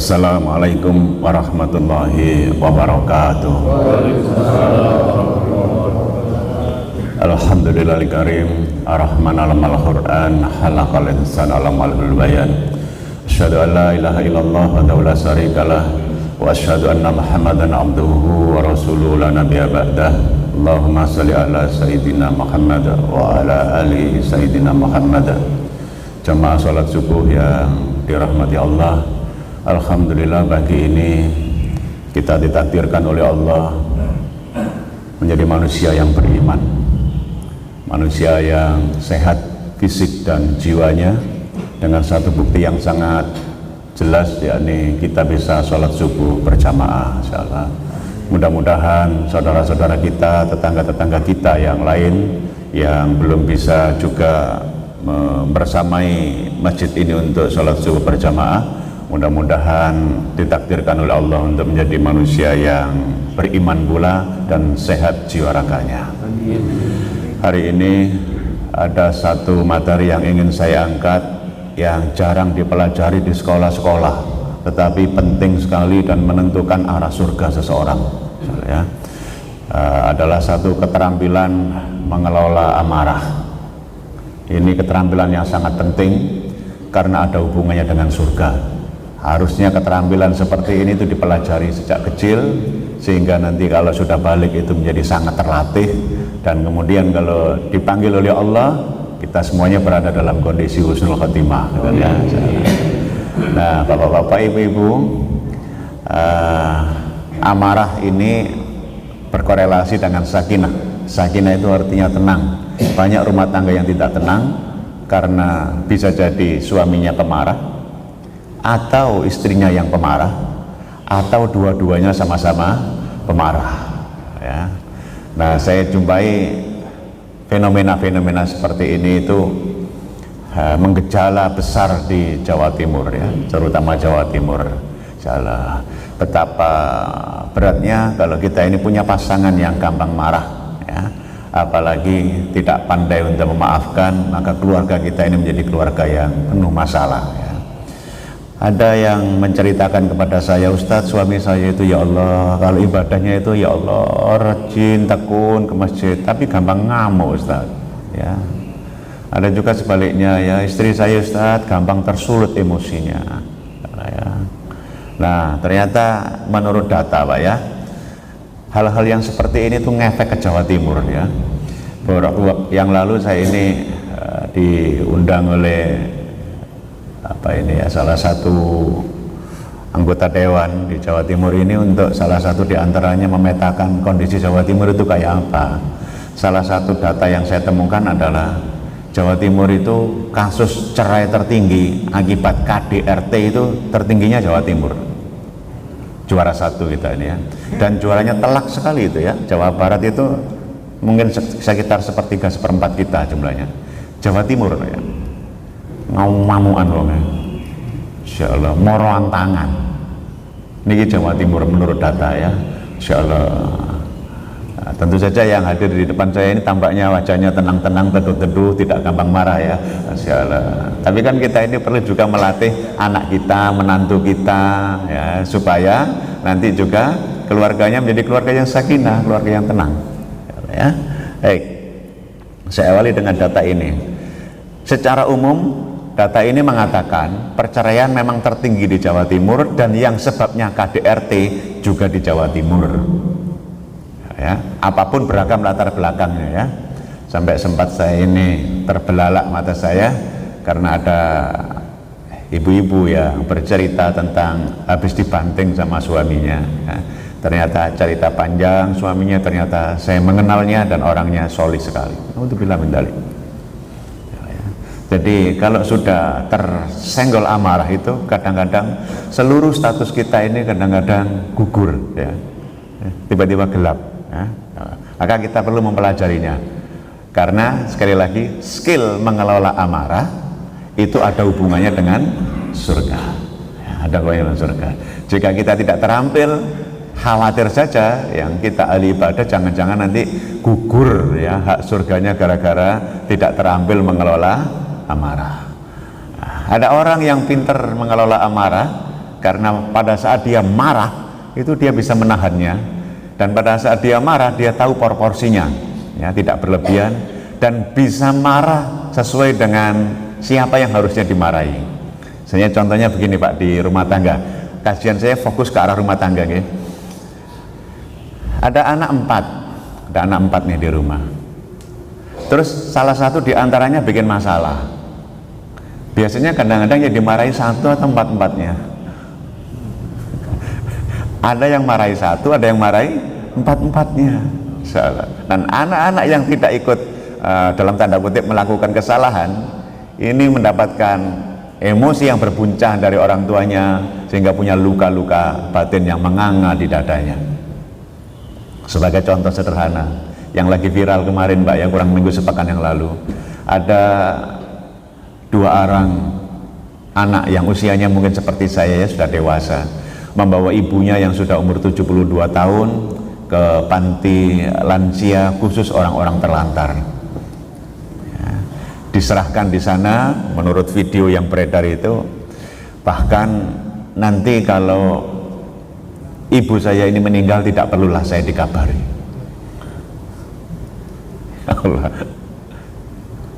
Assalamualaikum warahmatullahi wabarakatuh. Alhamdulillahil karim ar-rahman alamal quran halaqal insan alamal bayan. Asyhadu an la ilaha illallah wa la syarikalah wa asyhadu anna muhammadan abduhu wa rasuluhu la nabiyya ba'dah. Allahumma shalli ala sayyidina Muhammad wa ala ali sayyidina Muhammad. Jamaah salat subuh yang dirahmati Allah, alhamdulillah pagi ini kita ditakdirkan oleh Allah menjadi manusia yang beriman, manusia yang sehat fisik dan jiwanya, dengan satu bukti yang sangat jelas, yakni kita bisa sholat subuh berjamaah. Insyaallah mudah-mudahan saudara-saudara kita, tetangga-tetangga kita yang lain yang belum bisa juga bersamai masjid ini untuk sholat subuh berjamaah, mudah-mudahan ditakdirkan oleh Allah untuk menjadi manusia yang beriman pula dan sehat jiwa raganya. Hari ini ada satu materi yang ingin saya angkat, yang jarang dipelajari di sekolah-sekolah, tetapi penting sekali dan menentukan arah surga seseorang, ya. Adalah satu keterampilan mengelola amarah. Ini keterampilan yang sangat penting karena ada hubungannya dengan surga. Harusnya keterampilan seperti ini itu dipelajari sejak kecil, sehingga nanti kalau sudah balik itu menjadi sangat terlatih, dan kemudian kalau dipanggil oleh Allah, kita semuanya berada dalam kondisi husnul khotimah, gitu ya. Nah, bapak-bapak, ibu-ibu, amarah ini berkorelasi dengan sakinah. Sakinah itu artinya tenang. Banyak rumah tangga yang tidak tenang karena bisa jadi suaminya pemarah, atau istrinya yang pemarah, atau dua-duanya sama-sama pemarah, ya. Nah, saya jumpai fenomena-fenomena seperti ini itu menggejala besar di Jawa Timur, ya, terutama Jawa Timur. Insyaallah, betapa beratnya kalau kita ini punya pasangan yang gampang marah, ya, apalagi tidak pandai untuk memaafkan, maka keluarga kita ini menjadi keluarga yang penuh masalah, ya. Ada yang menceritakan kepada saya, Ustadz, suami saya itu ya Allah, kalau ibadahnya itu ya Allah rajin, tekun ke masjid, tapi gampang ngamuk, Ustadz, ya. Ada juga sebaliknya, ya, istri saya, Ustadz, gampang tersulut emosinya, ya. Nah, ternyata menurut data, Pak, ya, hal-hal yang seperti ini tuh ngefek ke Jawa Timur, ya. Beberapa waktu yang lalu saya ini diundang oleh salah satu anggota dewan di Jawa Timur ini untuk salah satu diantaranya memetakan kondisi Jawa Timur itu kayak apa. Salah satu data yang saya temukan adalah Jawa Timur itu kasus cerai tertinggi akibat KDRT itu tertingginya Jawa Timur, juara satu kita ini, ya. Dan juaranya telak sekali itu, ya. Jawa Barat itu mungkin sekitar sepertiga seperempat kita jumlahnya. Jawa Timur, ya, ngau-mamuan loh, ya. Insyaallah moroan tangan niki Jawa Timur menurut data, ya. Insyaallah. Nah, tentu saja yang hadir di depan saya ini tampaknya wajahnya tenang-tenang, teduh-teduh, tidak gampang marah, ya. Insyaallah. Tapi kan kita ini perlu juga melatih anak kita, menantu kita, ya, supaya nanti juga keluarganya menjadi keluarga yang sakinah, keluarga yang tenang, ya. Baik, saya awali dengan data ini. Secara umum data ini mengatakan perceraian memang tertinggi di Jawa Timur, dan yang sebabnya KDRT juga di Jawa Timur, ya. Apapun beragam latar belakangnya, ya. Sampai sempat saya ini terbelalak mata saya karena ada ibu-ibu yang bercerita tentang habis dibanting sama suaminya, ya. Ternyata cerita panjang suaminya, ternyata saya mengenalnya dan orangnya solid sekali. Alhamdulillah min dzalik. Jadi kalau sudah tersenggol amarah itu kadang-kadang seluruh status kita ini kadang-kadang gugur, ya, tiba-tiba gelap, ya. Maka kita perlu mempelajarinya, karena sekali lagi skill mengelola amarah itu ada hubungannya dengan surga, ya, ada hubungannya dengan surga. Jika kita tidak terampil, khawatir saja yang kita ahli ibadah jangan-jangan nanti gugur, ya, hak surganya gara-gara tidak terampil mengelola amarah. Ada orang yang pintar mengelola amarah, karena pada saat dia marah itu dia bisa menahannya, dan pada saat dia marah dia tahu proporsinya, ya, tidak berlebihan, dan bisa marah sesuai dengan siapa yang harusnya dimarahi. Misalnya contohnya begini Pak, di rumah tangga, kajian saya fokus ke arah rumah tangga, ya. Ada anak empat nih di rumah, terus salah satu di antaranya bikin masalah. Biasanya kadang-kadang ya dimarahi satu atau empat-empatnya. Ada yang marahi satu, ada yang marahi empat-empatnya. Dan anak-anak yang tidak ikut dalam tanda kutip melakukan kesalahan ini mendapatkan emosi yang berbuncah dari orang tuanya, sehingga punya luka-luka batin yang menganga di dadanya. Sebagai contoh sederhana yang lagi viral kemarin Mbak, yang kurang minggu sepekan yang lalu, ada 2 orang anak yang usianya mungkin seperti saya, ya, sudah dewasa, membawa ibunya yang sudah umur 72 tahun ke panti lansia khusus orang-orang terlantar, ya, diserahkan di sana. Menurut video yang beredar itu, bahkan nanti kalau ibu saya ini meninggal tidak perlulah saya dikabari. Allah,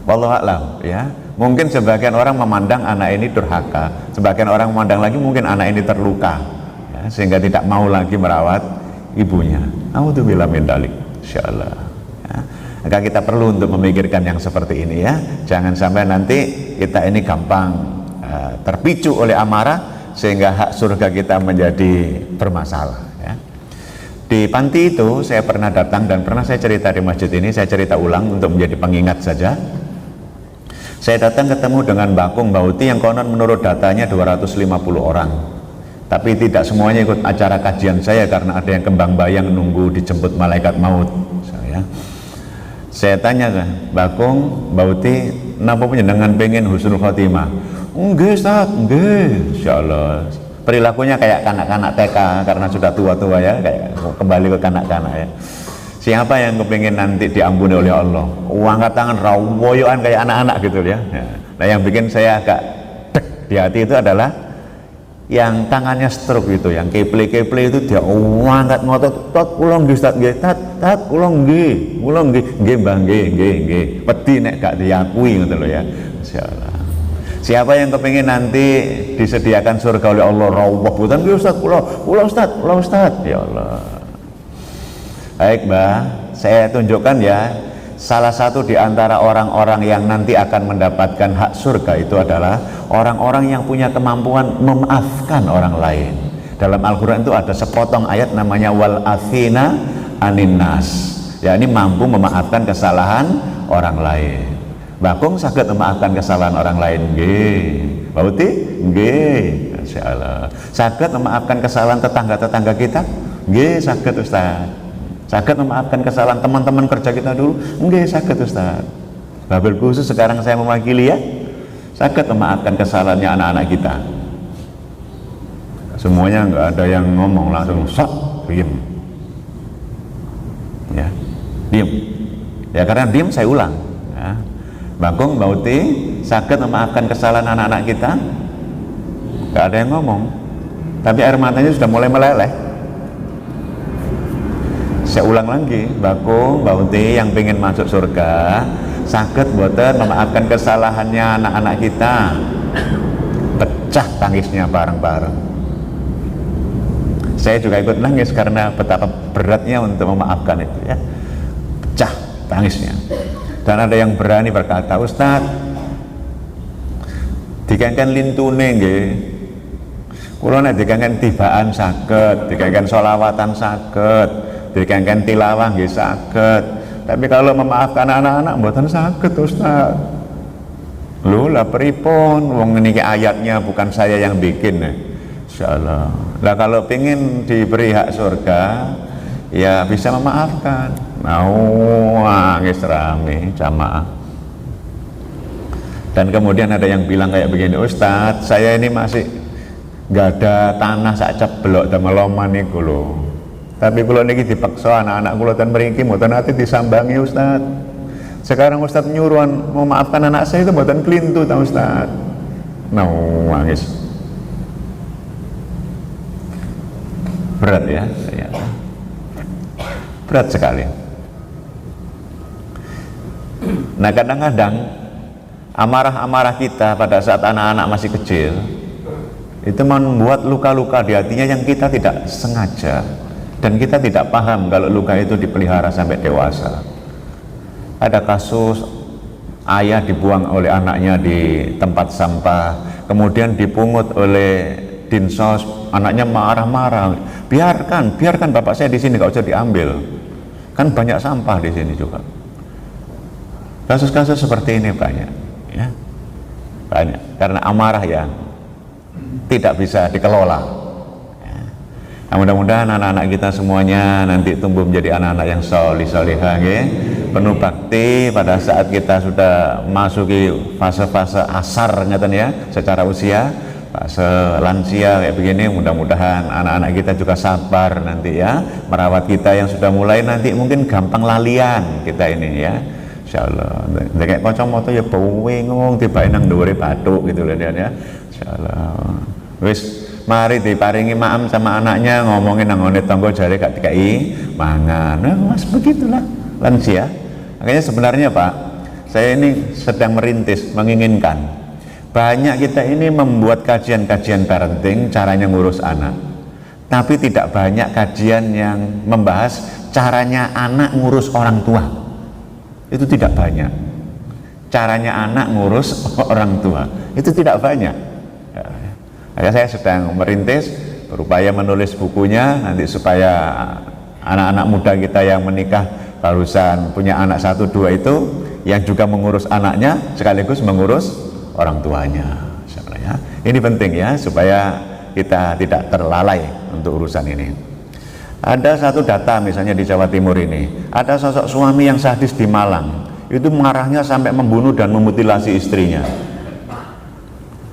wallahu a'lam, ya. Mungkin sebagian orang memandang anak ini durhaka, sebagian orang memandang lagi mungkin anak ini terluka, ya, sehingga tidak mau lagi merawat ibunya. A'udzubillahi min dzalik, insyaallah. Ya. Maka kita perlu untuk memikirkan yang seperti ini, ya. Jangan sampai nanti kita ini gampang terpicu oleh amarah sehingga hak surga kita menjadi bermasalah, ya. Di panti itu saya pernah datang dan pernah saya cerita di masjid ini, saya cerita ulang untuk menjadi pengingat saja. Saya datang ketemu dengan Bakung Bauti yang konon menurut datanya 250 orang, tapi tidak semuanya ikut acara kajian saya karena ada yang kembang bayang nunggu dijemput malaikat maut. Saya tanya, Bakung Bauti, napa panjenengan pengen husnul khotimah? Nggih Ustaz, nggih, insyaallah. Perilakunya kayak kanak-kanak TK karena sudah tua-tua, ya, kayak kembali ke kanak-kanak, ya. Siapa yang kepingin nanti diampuni oleh Allah? Angkat tangan rawoyoan kayak anak-anak gitu, ya. Nah, yang bikin saya agak dek di hati itu adalah yang tangannya stroke itu, yang keple-keple itu, dia angkat ngotot, tat kula nggih Ustaz, nggih tat kula nggih Mbah nggih. Pedi nek gak diakui ngono lho, ya. Insyaallah. Siapa yang kepingin nanti disediakan surga oleh Allah rawuh bukan nggih Ustaz, kula Ustaz, ya Allah. Baik Mbah, saya tunjukkan, ya, salah satu di antara orang-orang yang nanti akan mendapatkan hak surga itu adalah orang-orang yang punya kemampuan memaafkan orang lain. Dalam Al-Quran itu ada sepotong ayat namanya wal afina anin nas, ya, ini mampu memaafkan kesalahan orang lain. Bakung saged memaafkan kesalahan orang lain, nggih. Bauti, nggih. Insyaallah. Saged memaafkan kesalahan tetangga-tetangga kita, nggih, saged Ustaz. Saged memaafkan kesalahan teman-teman kerja kita dulu, nggih, saged Ustaz. Wabil khusus sekarang saya mewakili, ya, saged memaafkan kesalahannya anak-anak kita. Semuanya nggak ada yang ngomong, langsung sok diem, ya, diem, ya, karena diem saya ulang, ya. Bakung Bauti saged memaafkan kesalahan anak-anak kita, nggak ada yang ngomong, tapi air matanya sudah mulai meleleh. Saya ulang lagi, Bakung Bauti yang pengen masuk surga saged boten memaafkan kesalahannya anak-anak kita, pecah tangisnya bareng-bareng. Saya juga ikut nangis karena betapa beratnya untuk memaafkan itu, ya, pecah tangisnya. Dan ada yang berani berkata, Ustaz, dikengken lintune nggih, kula nek dikengken tibaan saged, dikengken sholawatan saged, dikengken tilawah nggih saged, tapi kalau memaafkan anak-anak mboten saged Ustaz. Lho lah pripun, wong niki ayatnya bukan saya yang bikin, insyaallah. Lah kalau pengen diberi hak surga, ya bisa memaafkan. Nangis rame jamaah. Dan kemudian ada yang bilang kayak begini, Ustadz, saya ini masih gak ada tanah sak ceblok dan meloman niku lho. Tapi kula niki dipaksa anak-anak kula ten mriki mboten ate disambangi Ustadz. Sekarang Ustadz nyuruhan memaafkan anak saya itu mboten klintu ta Ustadz. Nangis. Berat ya, ternyata. Berat sekali. Nah kadang-kadang amarah-amarah kita pada saat anak-anak masih kecil itu membuat luka-luka di hatinya yang kita tidak sengaja, dan kita tidak paham kalau luka itu dipelihara sampai dewasa. Ada kasus ayah dibuang oleh anaknya di tempat sampah, kemudian dipungut oleh dinsos, anaknya marah-marah, biarkan bapak saya di sini, gak usah diambil, kan banyak sampah di sini juga. Kasus-kasus seperti ini banyak, ya, banyak karena amarah yang tidak bisa dikelola. Ya. Nah, mudah-mudahan anak-anak kita semuanya nanti tumbuh menjadi anak-anak yang solih-solihah, ya, penuh bakti pada saat kita sudah masuki fase-fase asar, ngeten ya, secara usia, fase lansia kayak begini. Mudah-mudahan anak-anak kita juga sabar nanti ya, merawat kita yang sudah mulai nanti mungkin gampang lalian kita ini ya. Insyaallah, kayak kacamata ya bingung tiba-tiba nang dhuwure bathuk gitu loh ya. Insyaallah. Wis mari diparingi maam sama anaknya, ngomongin nang ngone tangga jare gak dikai mangan. Nah, Mas begitulah lansia. Makanya sebenarnya Pak, saya ini sedang merintis, menginginkan banyak kita ini membuat kajian-kajian parenting, caranya ngurus anak, tapi tidak banyak kajian yang membahas caranya anak ngurus orang tua. Itu tidak banyak. Caranya anak ngurus orang tua itu tidak banyak. Ya, saya sedang merintis, berupaya menulis bukunya nanti supaya anak-anak muda kita yang menikah barusan punya anak 1, 2 itu yang juga mengurus anaknya sekaligus mengurus orang tuanya. Ya. Ini penting ya supaya kita tidak terlalai untuk urusan ini. Ada satu data misalnya di Jawa Timur ini, ada sosok suami yang sadis di Malang, itu marahnya sampai membunuh dan memutilasi istrinya.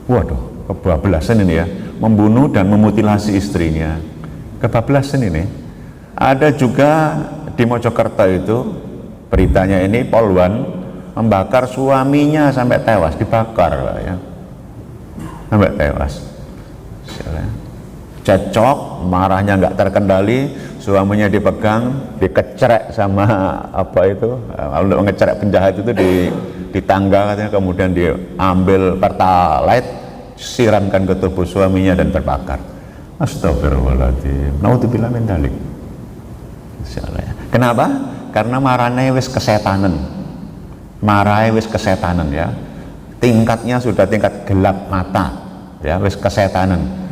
Waduh, kebablasan ini ya, membunuh dan memutilasi istrinya, kebablasan ini. Ada juga di Mojokerto itu, beritanya ini Polwan membakar suaminya sampai tewas, dibakar ya, sampai tewas. Cecok, marahnya nggak terkendali, suaminya dipegang, dikecerek sama apa itu, untuk mengecerek penjahat itu di tangga katanya, kemudian diambil pertalite, siramkan ke tubuh suaminya dan terbakar. Astagfirullahaladzim, naudzubillah min dzalik. Kenapa? Karena marahnya wis kesetanan, marahnya wis kesetanan ya, tingkatnya sudah tingkat gelap mata ya, wis kesetanan.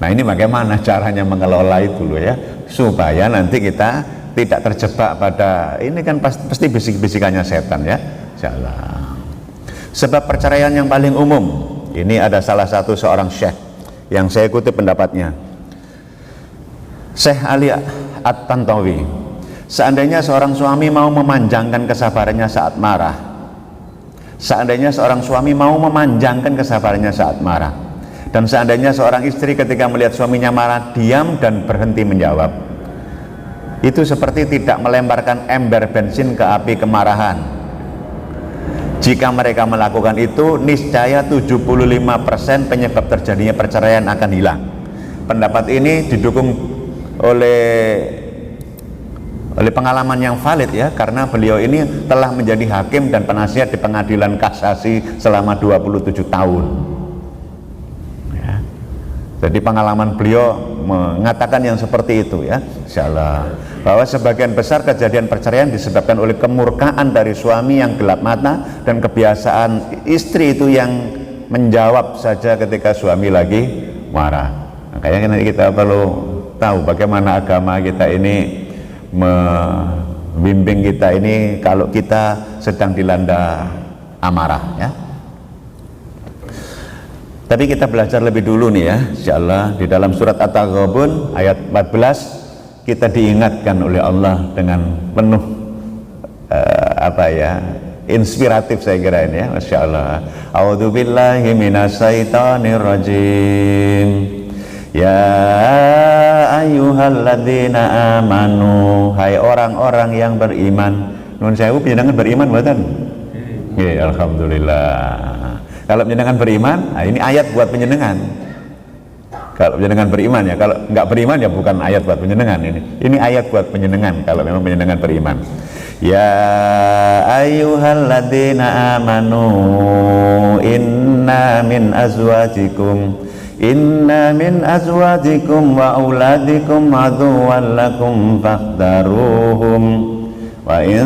Nah ini bagaimana caranya mengelola itu loh ya, supaya nanti kita tidak terjebak pada ini kan pasti bisik-bisikannya setan ya. Insyaallah. Sebab perceraian yang paling umum, ini ada salah satu seorang syekh yang saya kutip pendapatnya, Syekh Ali At-Tantawi. Seandainya seorang suami mau memanjangkan kesabarannya saat marah, seandainya seorang suami mau memanjangkan kesabarannya saat marah, dan seandainya seorang istri ketika melihat suaminya marah diam dan berhenti menjawab, itu seperti tidak melemparkan ember bensin ke api kemarahan. Jika mereka melakukan itu, niscaya 75% penyebab terjadinya perceraian akan hilang. Pendapat ini didukung oleh pengalaman yang valid ya, karena beliau ini telah menjadi hakim dan penasihat di pengadilan kasasi selama 27 tahun. Jadi pengalaman beliau mengatakan yang seperti itu ya, insyaallah, bahwa sebagian besar kejadian perceraian disebabkan oleh kemurkaan dari suami yang gelap mata dan kebiasaan istri itu yang menjawab saja ketika suami lagi marah. Makanya nanti kita perlu tahu bagaimana agama kita ini membimbing kita ini kalau kita sedang dilanda amarah ya. Tapi kita belajar lebih dulu nih ya, insyaallah di dalam surat At-Taghabun ayat 14 kita diingatkan oleh Allah dengan penuh inspiratif saya kira ini ya, masyaallah. A'udzubillahi minasyaitonirrajim. Ya ayyuhalladzina amanu, hai orang-orang yang beriman. Nun sewu panjenengan beriman mboten? Nggih, alhamdulillah. Kalau penjenengan beriman, nah ini ayat buat penjenengan. Kalau penjenengan beriman ya, kalau nggak beriman ya bukan ayat buat penjenengan ini. Ini ayat buat penjenengan kalau memang penjenengan beriman. Ya ayyuhalladzina amanu inna min azwajikum wa auladikum aduwwan lakum fakhdaruhum wa in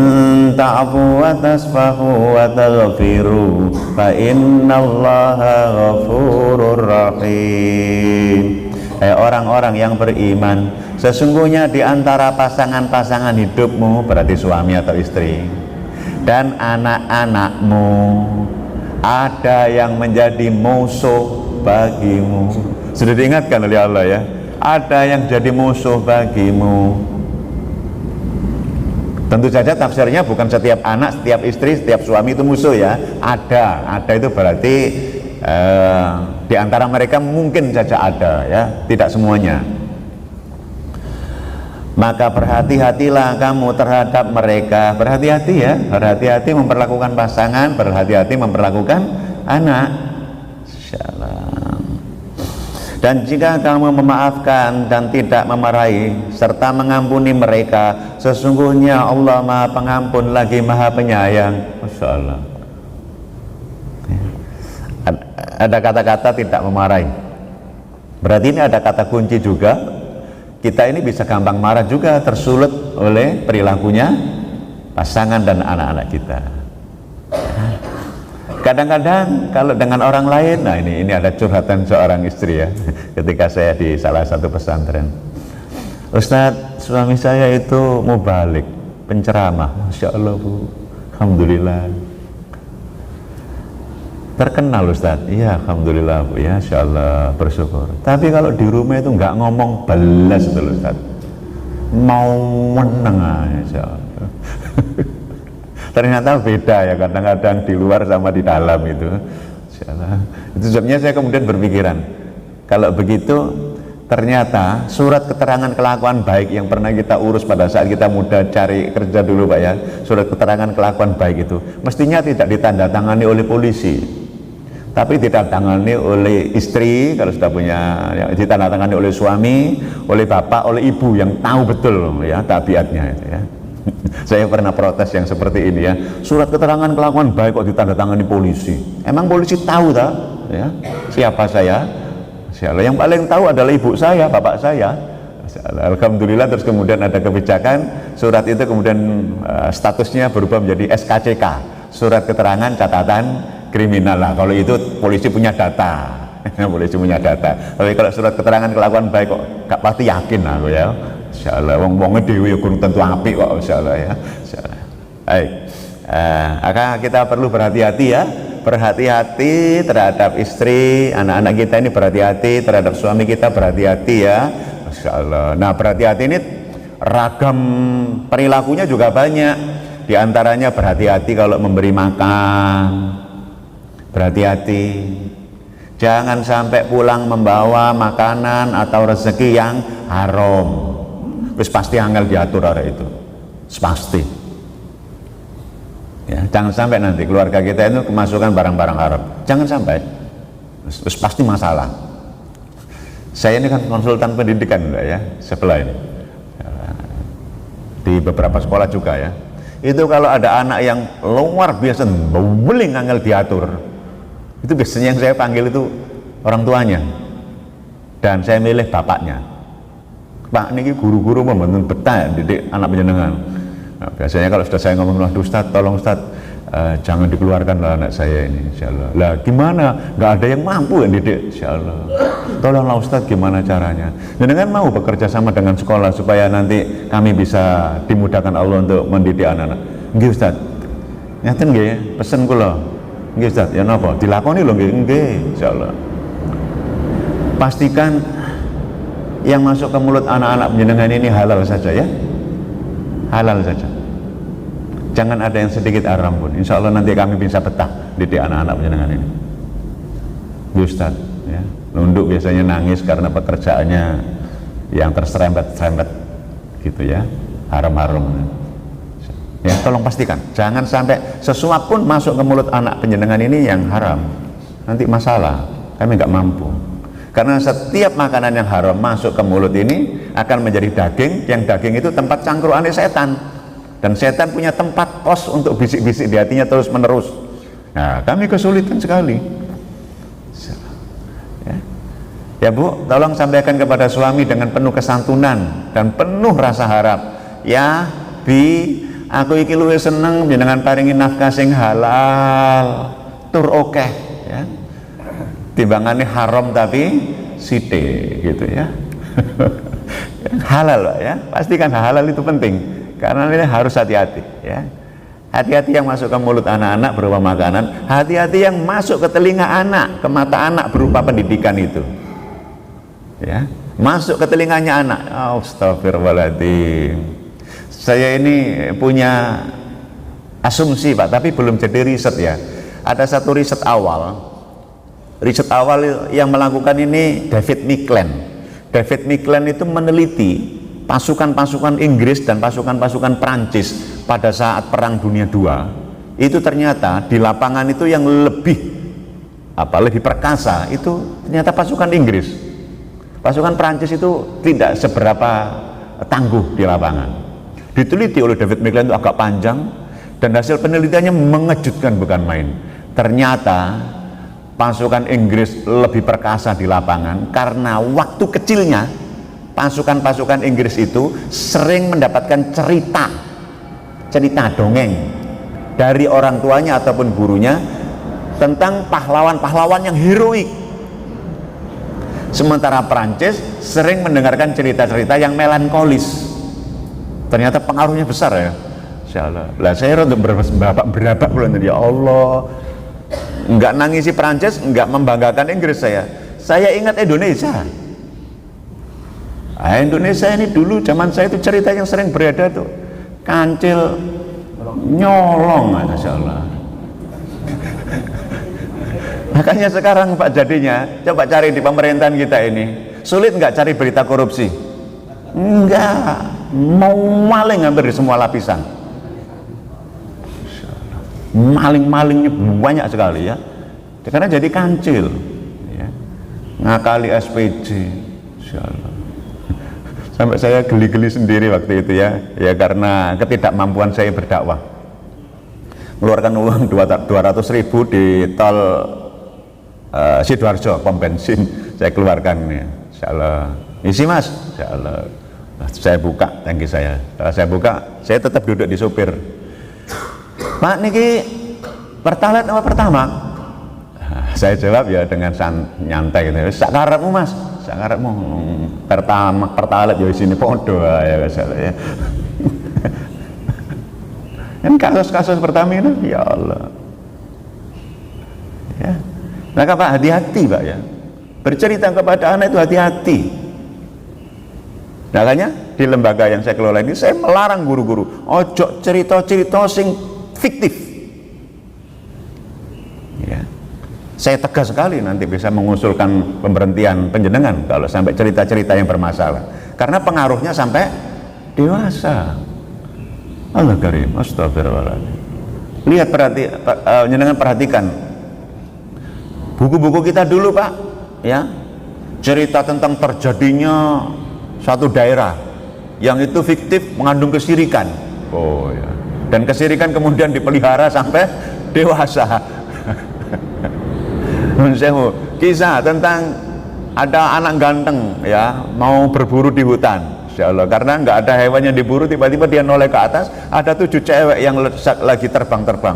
ta'fu wa tasfahu wa taghfiru fa innallaha ghafurur rahim. Orang-orang yang beriman, sesungguhnya di antara pasangan-pasangan hidupmu, berarti suami atau istri, dan anak-anakmu, ada yang menjadi musuh bagimu. Sudah diingatkan oleh Allah ya, ada yang jadi musuh bagimu. Tentu saja tafsirnya bukan setiap anak, setiap istri, setiap suami itu musuh ya. Ada itu berarti di antara mereka mungkin saja ada ya, tidak semuanya. Maka berhati-hatilah kamu terhadap mereka. Berhati-hati ya, berhati-hati memperlakukan pasangan, berhati-hati memperlakukan anak. Insyaallah. Dan jika kamu memaafkan dan tidak memarahi serta mengampuni mereka, sesungguhnya Allah Maha Pengampun lagi Maha Penyayang. Masya Allah. Ada kata-kata tidak memarahi, berarti ini ada kata kunci juga. Kita ini bisa gampang marah juga, tersulut oleh perilakunya pasangan dan anak-anak kita. Kadang-kadang kalau dengan orang lain, nah ini ada curhatan seorang istri ya, ketika saya di salah satu pesantren. Ustadz, suami saya itu mubalik, penceramah, Masya Allah Bu, Alhamdulillah. Terkenal Ustadz, iya Alhamdulillah Bu, ya Insya Allah bersyukur. Tapi kalau di rumah itu nggak ngomong belas itu Ustadz, mau meneng aja Insya Allah. Ternyata beda ya, kadang-kadang di luar sama di dalam itu. Insya Allah. Itu sebabnya saya kemudian berpikiran, kalau begitu ternyata surat keterangan kelakuan baik yang pernah kita urus pada saat kita muda cari kerja dulu Pak ya, surat keterangan kelakuan baik itu mestinya tidak ditandatangani oleh polisi, tapi ditandatangani oleh istri kalau sudah punya, ya, ditandatangani oleh suami, oleh bapak, oleh ibu yang tahu betul ya tabiatnya itu ya. Saya pernah protes yang seperti ini ya, surat keterangan kelakuan baik kok ditandatangani polisi. Emang polisi tahu tak ya siapa saya? Yang paling tahu adalah ibu saya, bapak saya. Alhamdulillah. Terus kemudian ada kebijakan, surat itu kemudian statusnya berubah menjadi SKCK, surat keterangan catatan kriminal lah. Kalau itu polisi punya data, polisi punya data. Tapi kalau surat keterangan kelakuan baik kok gak pasti yakin aku ya. Insyaallah wong-wonge dhewe ya kurang tentu apik kok insyaallah ya. Insyaallah. Baik. Maka kita perlu berhati-hati ya. Berhati-hati terhadap istri, anak-anak kita ini berhati-hati terhadap suami kita, berhati-hati ya. Masya Allah. Nah berhati-hati ini ragam perilakunya juga banyak. Di antaranya berhati-hati kalau memberi makan. Berhati-hati, jangan sampai pulang membawa makanan atau rezeki yang haram. Terus pasti angel diatur orang itu, pasti. Ya, jangan sampai nanti keluarga kita itu kemasukan barang-barang haram. Jangan sampai. Terus pasti masalah. Saya ini kan konsultan pendidikan ya, sebelah ini. Di beberapa sekolah juga ya. Itu kalau ada anak yang luar biasa, beling angel diatur. Itu biasanya yang saya panggil itu orang tuanya. Dan saya milih bapaknya. Pak, ini guru-guru membantu betah didik anak penjenengan. Nah, biasanya kalau sudah saya ngomong, Ustadz, tolong Ustadz, jangan dikeluarkan lah anak saya ini, insyaallah. Lah gimana? Nggak ada yang mampu yang didik, insyaallah. Tolonglah Ustadz, gimana caranya? Jenengan mau bekerja sama dengan sekolah supaya nanti kami bisa dimudahkan Allah untuk mendidik anak-anak. Nggih Ustadz. Ngaten nggih, pesen kula. Nggih Ustadz, ya napa? Dilakoni lho nggih, nggih, insyaallah. Pastikan yang masuk ke mulut anak-anak penjenengan ini halal saja ya, halal saja, jangan ada yang sedikit haram pun. Insya Allah nanti kami bisa betah didik anak-anak penjenengan ini. Ustaz ya, nunduk biasanya nangis karena pekerjaannya yang terserempet-serempet gitu ya, haram-haram ya. Tolong pastikan jangan sampai sesuap pun masuk ke mulut anak penjenengan ini yang haram, nanti masalah, kami nggak mampu. Karena setiap makanan yang haram masuk ke mulut ini akan menjadi daging, yang daging itu tempat cangkruannya setan, dan setan punya tempat kos untuk bisik-bisik di hatinya terus menerus. Nah, kami kesulitan sekali ya. Ya Bu, tolong sampaikan kepada suami dengan penuh kesantunan dan penuh rasa harap. Ya Bi, aku iki luwih seneng jenengan paringi nafkah sing halal tur akeh ya, timbangannya haram tapi sithik gitu ya. Halal Pak ya, pastikan halal itu penting karena ini harus hati-hati ya. Hati-hati yang masuk ke mulut anak-anak berupa makanan, hati-hati yang masuk ke telinga anak, ke mata anak berupa pendidikan itu ya, masuk ke telinganya anak. Astagfirullahaladzim, saya ini punya asumsi Pak, tapi belum jadi riset ya. Ada satu riset awal yang melakukan ini David Miquelin. David Miquelin itu meneliti pasukan-pasukan Inggris dan pasukan-pasukan Prancis pada saat Perang Dunia II. Itu ternyata di lapangan itu yang lebih perkasa itu ternyata pasukan Inggris. Pasukan Prancis itu tidak seberapa tangguh di lapangan. Diteliti oleh David Miquelin itu agak panjang, dan hasil penelitiannya mengejutkan bukan main. Ternyata pasukan Inggris lebih perkasa di lapangan karena waktu kecilnya pasukan-pasukan Inggris itu sering mendapatkan cerita dongeng dari orang tuanya ataupun gurunya tentang pahlawan-pahlawan yang heroik. Sementara Prancis sering mendengarkan cerita-cerita yang melankolis. Ternyata pengaruhnya besar ya. Insyaallah. Lah saya untuk berapa bulan ya Allah, enggak nangisi Prancis, enggak membanggakan Inggris saya. Saya ingat Indonesia. Indonesia ini dulu zaman saya itu cerita yang sering beredar tuh kancil nyolong, Masya Allah. Makanya sekarang Pak jadinya coba cari di pemerintahan kita ini, sulit nggak cari berita korupsi? Enggak, mau maling hampir di semua lapisan. Maling-malingnya banyak sekali ya, karena jadi kancil ya. Ngakali SPJ, Insya Allah. Sampai saya geli-geli sendiri waktu itu ya karena ketidakmampuan saya berdakwah. Mengeluarkan uang 200.000 di tol Sidoarjo, pom bensin saya keluarkan ya. Insya Allah isi Mas, Insya Allah. Saya buka tangki saya. Setelah saya buka, saya tetap duduk di supir. Pak niki pertalite apa pertama? Saya jawab ya dengan nyantai gitu. Sak karepmu Mas, sak karepmu. Pertalite ya sini podo ya ya. Kan kasus-kasus Pertamina ya Allah. Ya. Maka Pak hati-hati Pak ya. Bercerita kepada anak itu hati-hati. Makanya di lembaga yang saya kelola ini saya melarang guru-guru ojo cerita-cerita sing fiktif. Ya. Saya tegas sekali nanti bisa mengusulkan pemberhentian penjenengan kalau sampai cerita-cerita yang bermasalah. Karena pengaruhnya sampai dewasa. Allah karim, astagfirullahaladzim. Lihat jenengan perhatikan buku-buku kita dulu Pak, ya cerita tentang terjadinya satu daerah yang itu fiktif mengandung kesirikan. Oh ya. Dan kesirikan kemudian dipelihara sampai dewasa. Kisah tentang ada anak ganteng ya mau berburu di hutan. Insya Allah, karena nggak ada hewan yang diburu, tiba-tiba dia noleh ke atas, ada 7 cewek yang lagi terbang-terbang.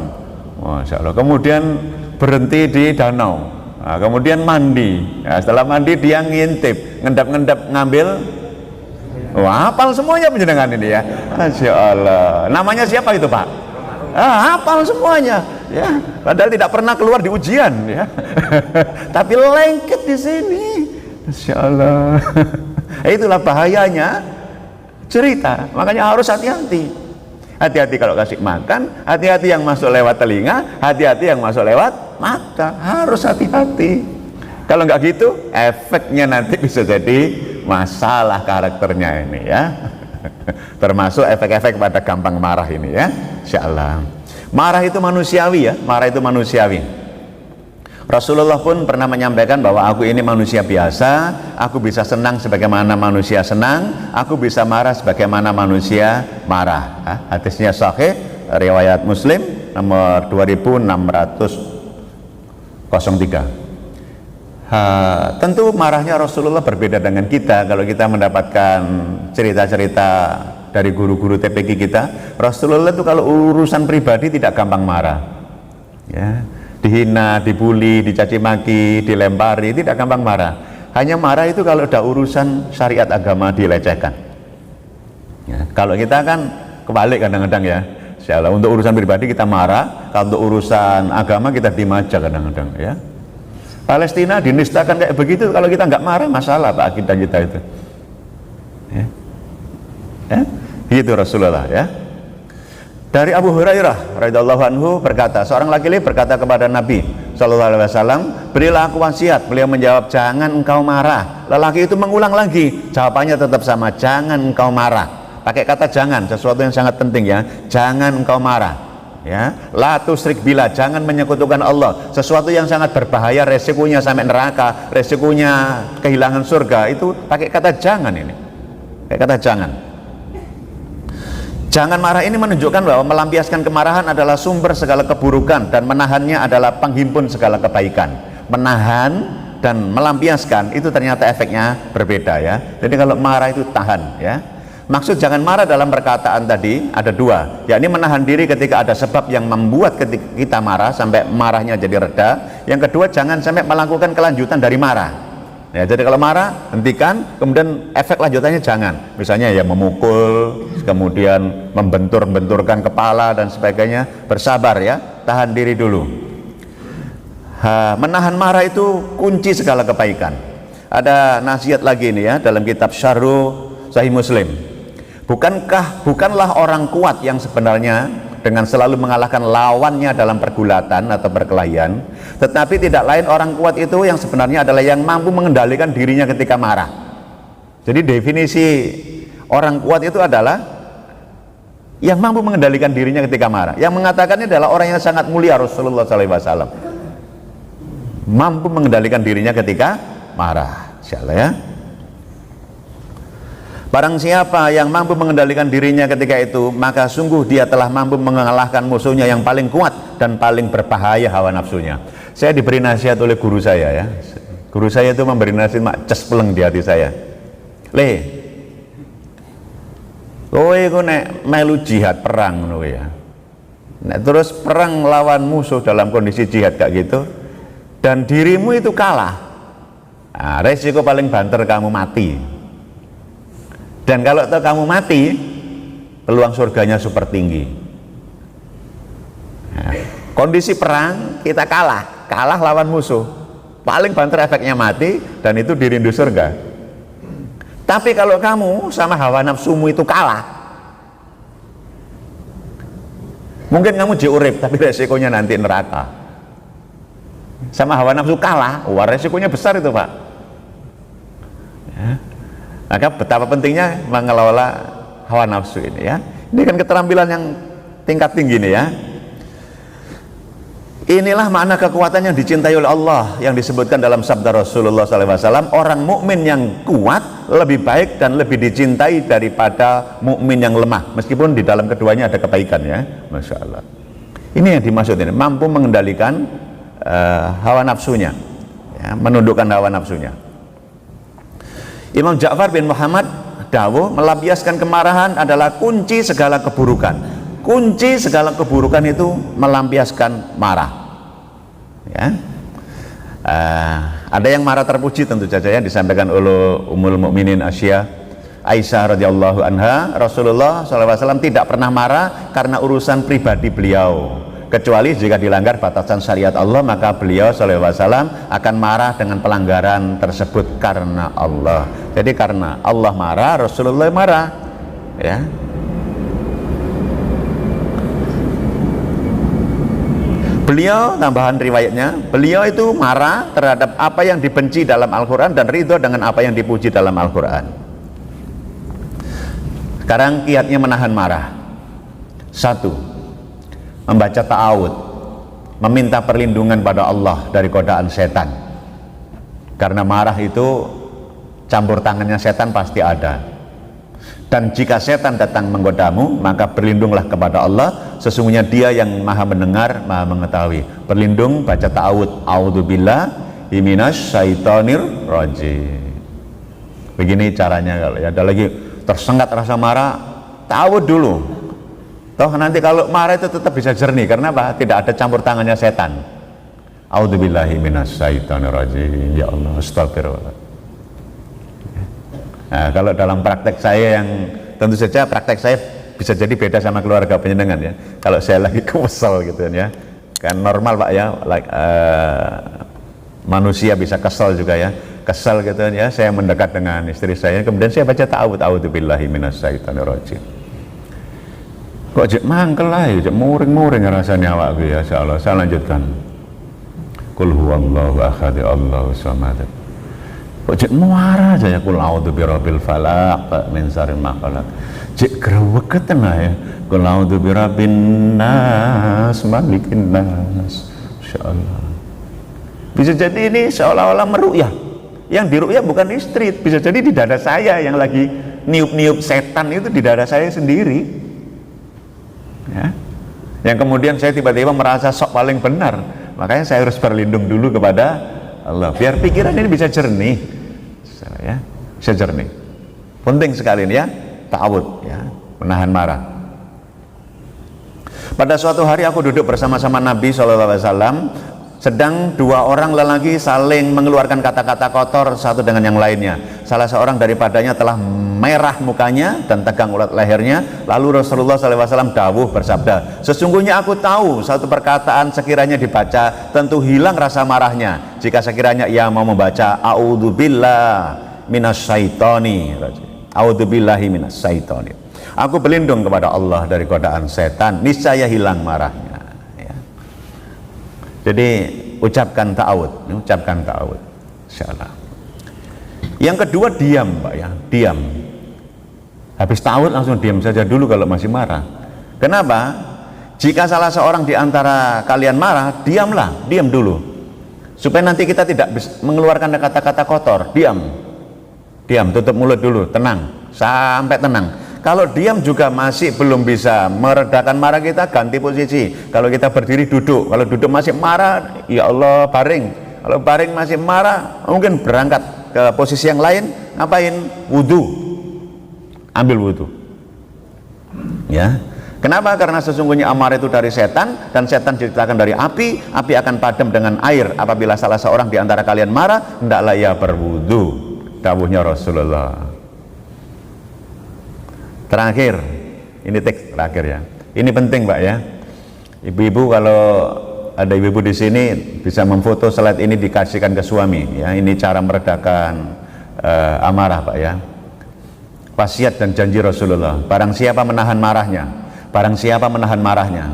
Masya Allah. Kemudian berhenti di danau. Nah, kemudian mandi. Nah, setelah mandi dia ngintip, ngendap-ngendap ngambil. Wah, hafal semuanya penjenengan ini ya. Masya Allah. Namanya siapa itu Pak? Hafal semuanya. Ya, padahal tidak pernah keluar di ujian ya. Tapi lengket di sini. Masya Allah. Itulah bahayanya cerita. Makanya harus hati-hati. Hati-hati kalau kasih makan, hati-hati yang masuk lewat telinga, hati-hati yang masuk lewat mata. Harus hati-hati. Kalau nggak gitu, efeknya nanti bisa jadi masalah karakternya ini ya. Termasuk efek-efek pada gampang marah ini ya. Insya Allah. Marah itu manusiawi ya. Marah itu manusiawi. Rasulullah pun pernah menyampaikan bahwa aku ini manusia biasa, aku bisa senang sebagaimana manusia senang, aku bisa marah sebagaimana manusia marah. Hadisnya sahih, riwayat Muslim nomor 2603. Tentu marahnya Rasulullah berbeda dengan kita. Kalau kita mendapatkan cerita-cerita dari guru-guru TPQ kita, Rasulullah itu kalau urusan pribadi tidak gampang marah, ya. Dihina, dibully, dicaci maki, dilempari, tidak gampang marah. Hanya marah itu kalau ada urusan syariat agama dilecehkan, ya. Kalau kita kan kebalik kadang-kadang, ya. Insyaallah untuk urusan pribadi kita marah, kalau untuk urusan agama kita diem aja kadang-kadang, ya. Palestina dinistakan kayak begitu, kalau kita nggak marah masalah Pak akidah kita itu, ya. Ya? Gitu Rasulullah, ya. Dari Abu Hurairah radhiyallahu anhu berkata, seorang laki-laki berkata kepada Nabi sallallahu alaihi wasallam, berilah aku wasiat. Beliau menjawab, jangan engkau marah. Lelaki itu mengulang lagi, jawabannya tetap sama, jangan engkau marah. Pakai kata jangan, sesuatu yang sangat penting, ya. Jangan engkau marah, ya. La tusyrik billah, jangan menyekutukan Allah. Sesuatu yang sangat berbahaya, resikonya sampai neraka, resikonya kehilangan surga, itu pakai kata jangan ini. Pakai kata jangan. Jangan marah ini menunjukkan bahwa melampiaskan kemarahan adalah sumber segala keburukan dan menahannya adalah penghimpun segala kebaikan. Menahan dan melampiaskan itu ternyata efeknya berbeda, ya. Jadi kalau marah itu tahan, ya. Maksud jangan marah dalam perkataan tadi ada dua, yakni menahan diri ketika ada sebab yang membuat kita marah sampai marahnya jadi reda. Yang kedua, jangan sampai melakukan kelanjutan dari marah. Ya, jadi kalau marah hentikan, kemudian efek lanjutannya jangan. Misalnya ya memukul, kemudian membenturkan kepala dan sebagainya. Bersabar, ya, tahan diri dulu. Menahan marah itu kunci segala kebaikan. Ada nasihat lagi nih, ya, dalam kitab Syarhu Sahih Muslim. Bukanlah orang kuat yang sebenarnya dengan selalu mengalahkan lawannya dalam pergulatan atau perkelahian, tetapi tidak lain orang kuat itu yang sebenarnya adalah yang mampu mengendalikan dirinya ketika marah. Jadi definisi orang kuat itu adalah yang mampu mengendalikan dirinya ketika marah. Yang mengatakannya adalah orang yang sangat mulia, Rasulullah SAW. Mampu mengendalikan dirinya ketika marah, insyaallah, ya. Barang siapa yang mampu mengendalikan dirinya ketika itu, maka sungguh dia telah mampu mengalahkan musuhnya yang paling kuat dan paling berbahaya, hawa nafsunya. Saya diberi nasihat oleh guru saya, ya. Guru saya itu memberi nasihat mak cespleng di hati saya. Le, kowe iku nek melu jihad perang ngono ya. Nek terus perang lawan musuh dalam kondisi jihad kayak gitu dan dirimu itu kalah. Nah, resiko paling banter kamu mati. Dan kalau kamu mati, peluang surganya super tinggi. Nah, kondisi perang kita kalah lawan musuh, paling banter efeknya mati dan itu dirindu surga. Tapi kalau kamu sama hawa nafsumu itu kalah, mungkin kamu diurip tapi resikonya nanti neraka. Sama hawa nafsu kalah, wah resikonya besar itu, Pak. Ya. Maka betapa pentingnya mengelola hawa nafsu ini, ya. Ini kan keterampilan yang tingkat tinggi nih, ya. Inilah makna kekuatan yang dicintai oleh Allah yang disebutkan dalam sabda Rasulullah SAW. Orang mukmin yang kuat lebih baik dan lebih dicintai daripada mukmin yang lemah, meskipun di dalam keduanya ada kebaikan, ya. Masya Allah. Ini yang dimaksud ini, mampu mengendalikan hawa nafsunya, ya, menundukkan hawa nafsunya. Imam Ja'far bin Muhammad dawuh, melampiaskan kemarahan adalah kunci segala keburukan. Kunci segala keburukan itu melampiaskan marah, ya. Ada yang marah terpuji tentu saja, ya, disampaikan oleh Ummul Mukminin Aisyah radhiyallahu anha. Rasulullah SAW tidak pernah marah karena urusan pribadi beliau, kecuali jika dilanggar batasan syariat Allah, maka beliau SAW akan marah dengan pelanggaran tersebut karena Allah. Jadi karena Allah marah, Rasulullah marah, ya. Beliau, tambahan riwayatnya, beliau itu marah terhadap apa yang dibenci dalam Al-Quran dan ridho dengan apa yang dipuji dalam Al-Quran. Sekarang kiatnya menahan marah. 1. Membaca ta'awud. meminta perlindungan pada Allah dari godaan setan. Karena marah itu campur tangannya setan pasti ada. Dan jika setan datang menggodamu, maka berlindunglah kepada Allah, sesungguhnya Dia yang Maha mendengar, Maha mengetahui. Berlindung, baca ta'awud, a'udzubillahi minasyaitonir rajim. Begini caranya. Kalau ada lagi tersengat rasa marah, ta'awud dulu. Toh nanti kalau marah itu tetap bisa jernih. Karena apa? Tidak ada campur tangannya setan. A'udzubillahi minasyaitonir rajim. Ya Allah, astagfirullah. Nah, kalau dalam praktek saya yang tentu saja praktek saya bisa jadi beda sama keluarga penyenengan ya. Kalau saya lagi kesel gitu ya, kan normal Pak ya, manusia bisa kesel juga ya, kesel gitu ya. Saya mendekat dengan istri saya, kemudian saya baca ta'awud, a'udzubillahi minasyaitonir rajim. Kok jek mangkel lah, jek muring-muring rasanya awak gue ya. Insyaallah saya lanjutkan. Qul huwallahu ahad, Allahu samad. Kok jek muara aja ya, qul a'udzu birabbil falaq min syarri ma khalaq. Jek greweket tengah ya. Qul a'udzu birabbin nas malikin nas. Insyaallah. Bisa jadi ini seolah-olah meruqyah. Yang diruqyah bukan istri, bisa jadi di dada saya yang lagi niup-niup setan itu di dada saya sendiri. Ya. Yang kemudian saya tiba-tiba merasa sok paling benar. Makanya saya harus berlindung dulu kepada Allah biar pikiran ini bisa jernih. Ya, bisa jernih. Penting sekali ini ya, ta'awud ya, menahan marah. Pada suatu hari aku duduk bersama-sama Nabi SAW, sedang dua orang lelaki saling mengeluarkan kata-kata kotor satu dengan yang lainnya. Salah seorang daripadanya telah merah mukanya dan tegang urat lehernya. Lalu Rasulullah SAW dawuh bersabda, sesungguhnya aku tahu satu perkataan sekiranya dibaca tentu hilang rasa marahnya. Jika sekiranya ia mau membaca a'udzubillah minasyaitoni, a'udzubillahi minasyaitoni, aku berlindung kepada Allah dari godaan setan, niscaya hilang marahnya. Ya. Jadi ucapkan ta'awud, ucapkan ta'awud, insyaallah. Yang kedua diam Pak ya, diam. Habis ta'awud langsung diam saja dulu kalau masih marah. Kenapa? Jika salah seorang di antara kalian marah, diamlah, diam dulu. Supaya nanti kita tidak mengeluarkan kata-kata kotor, diam. Diam, tutup mulut dulu, tenang, sampai tenang. Kalau diam juga masih belum bisa meredakan marah kita, ganti posisi. Kalau kita berdiri duduk, kalau duduk masih marah, ya Allah baring. Kalau baring masih marah, mungkin berangkat ke posisi yang lain, ngapain? Wudhu, ambil wudhu. Ya, kenapa? Karena sesungguhnya amarah itu dari setan, dan setan diciptakan dari api. Api akan padam dengan air. Apabila salah seorang di antara kalian marah, hendaklah ia berwudhu. Dawuhnya Rasulullah. Terakhir, ini teks terakhir ya. Ini penting Pak ya. Ibu-ibu kalau ada ibu-ibu di sini bisa memfoto slide ini dikasihkan ke suami ya. Ini cara meredakan amarah Pak ya. Wasiat dan janji Rasulullah. Barang siapa menahan marahnya, barang siapa menahan marahnya,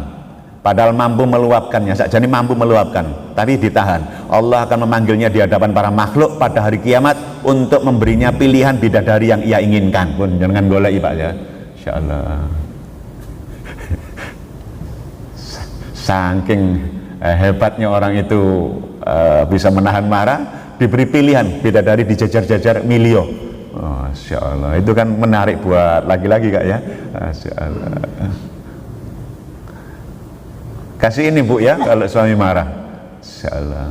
padahal mampu meluapkannya, jadi mampu meluapkan, tapi ditahan, Allah akan memanggilnya di hadapan para makhluk pada hari kiamat untuk memberinya pilihan bidadari yang ia inginkan. Pun jangan golek Pak ya, insyaallah. Saking hebatnya orang itu bisa menahan marah, diberi pilihan bidadari dijajar-jajar milio. Oh, insyaallah, itu kan menarik buat laki-laki Kak ya, insyaallah. Kasih ini Bu ya kalau suami marah, insyaallah.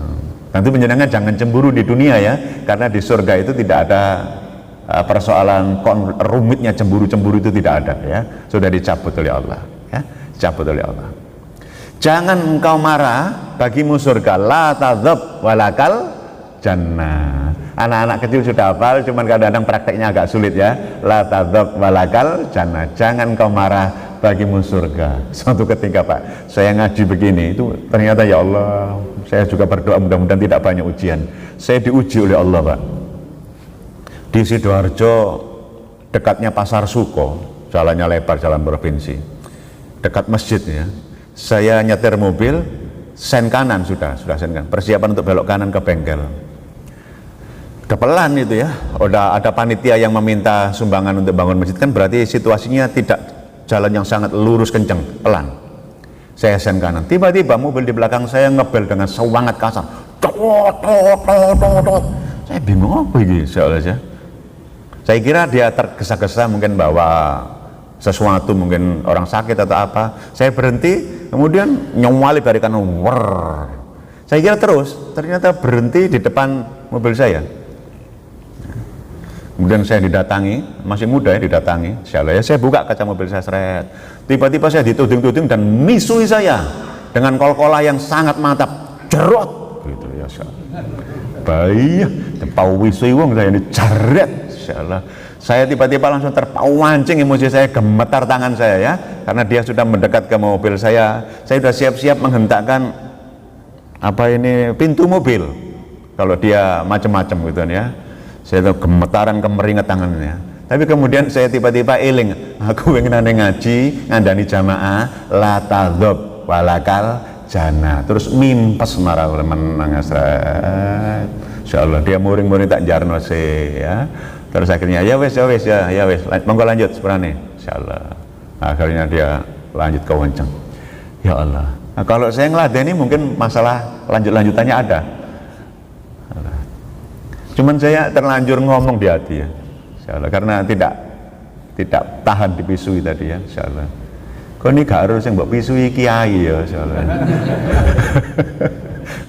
Tentu penjenengan jangan cemburu di dunia ya, karena di surga itu tidak ada persoalan rumitnya cemburu itu tidak ada ya, sudah dicabut oleh Allah ya, dicabut oleh Allah. Jangan engkau marah, bagimu surga, la tadzab walakal jannah. Anak-anak kecil sudah hafal, cuman kadang-kadang prakteknya agak sulit ya. La tadzab walakal jannah. Jangan engkau marah, bagimu surga. Suatu ketika Pak, saya ngaji begini, itu ternyata ya Allah, saya juga berdoa mudah-mudahan tidak banyak ujian. Saya diuji oleh Allah Pak. Di Sidoarjo, dekatnya Pasar Suko, jalannya lebar, jalan provinsi, dekat masjidnya. Saya nyetir mobil, sen kanan sudah sen kanan, persiapan untuk belok kanan ke bengkel. Kepelan itu ya, udah ada panitia yang meminta sumbangan untuk bangun masjid, kan berarti situasinya tidak jalan yang sangat lurus kenceng, pelan. Saya sen kanan, tiba-tiba mobil di belakang saya ngebel dengan semangat kasar. Tot, tot, tot, tot, tot. Saya bingung apa ini soalnya. Saya kira dia tergesa-gesa mungkin bawa sesuatu, mungkin orang sakit atau apa. Saya berhenti, kemudian nyawali dari kanan, war. Saya kira terus, ternyata berhenti di depan mobil saya. Kemudian saya didatangi, masih muda ya didatangi, ya saya buka kaca mobil saya, seret. Tiba-tiba saya dituding-tuding dan misui saya dengan kol-kola yang sangat mantap, jerot, gitu ya, bahaya, tempau wisui wong saya ini jeret, insyaallah. Saya tiba-tiba langsung terpawancing, emosi saya gemetar tangan saya ya, karena dia sudah mendekat ke mobil saya sudah siap-siap menghentakkan apa ini pintu mobil, kalau dia macam-macam gitu ya. Saya tuh gemetaran kemeringat tangannya. Tapi kemudian saya tiba-tiba eling, aku ingin ngaji, ngandani jamaah, la tadzab walakal jannah. Terus mimpes marah menang asrat. Insyaallah dia muring-muring tak jarno se ya. Terus akhirnya ya wes, monggo lanjut sebenarnya. Insyaallah. Akhirnya dia lanjut ke Wenceng. Ya Allah. Nah, kalau saya ngeladeni mungkin masalah lanjut-lanjutannya ada. Cuman saya terlanjur ngomong di hati ya, insyaallah, karena tidak tahan dipisui tadi ya, insyaallah. Kau ini gak harus yang mbok pisui kiai ya, insyaallah.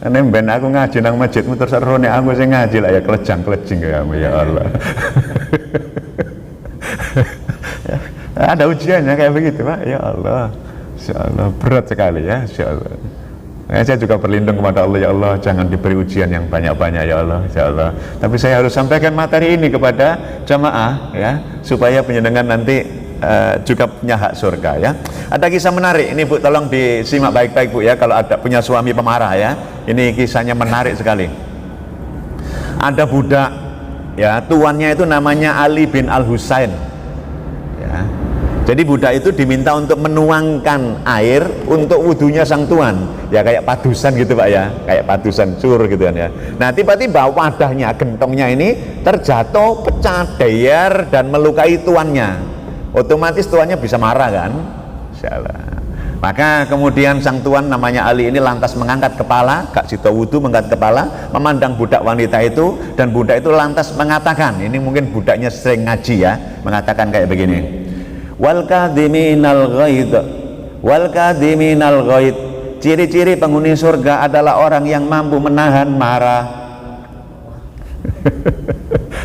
Karena ben aku ngaji nang masjidmu terus rone aku sing ngaji lah ya kelejang-kelejing kamu ya Allah. Ada ujiannya kayak begitu Pak, ya Allah. Insyaallah berat sekali ya, insyaallah. Saya juga berlindung kepada Allah, ya Allah jangan diberi ujian yang banyak-banyak ya Allah, ya Allah. Tapi saya harus sampaikan materi ini kepada jamaah ya, supaya penjenengan nanti juga punya hak surga ya. Ada kisah menarik ini Bu, tolong disimak baik-baik Bu ya, kalau ada punya suami pemarah ya. Ini kisahnya menarik sekali. Ada budak ya, tuannya itu namanya Ali bin Al-Husain ya. Jadi budak itu diminta untuk menuangkan air untuk wudhunya sang tuan, ya kayak padusan gitu Pak ya, kayak padusan sur gitu kan ya. Nah tiba-tiba wadahnya, gentongnya ini terjatuh, pecah, deyar dan melukai tuannya. Otomatis tuannya bisa marah kan? Insyaallah. Maka kemudian sang tuan namanya Ali ini lantas mengangkat kepala, gak sida wudhu, mengangkat kepala, memandang budak wanita itu, dan budak itu lantas mengatakan, ini mungkin budaknya sering ngaji ya, mengatakan kayak begini. Wal kadhiminal ghaid, wal kadhiminal ghaid, ciri-ciri penghuni surga adalah orang yang mampu menahan marah.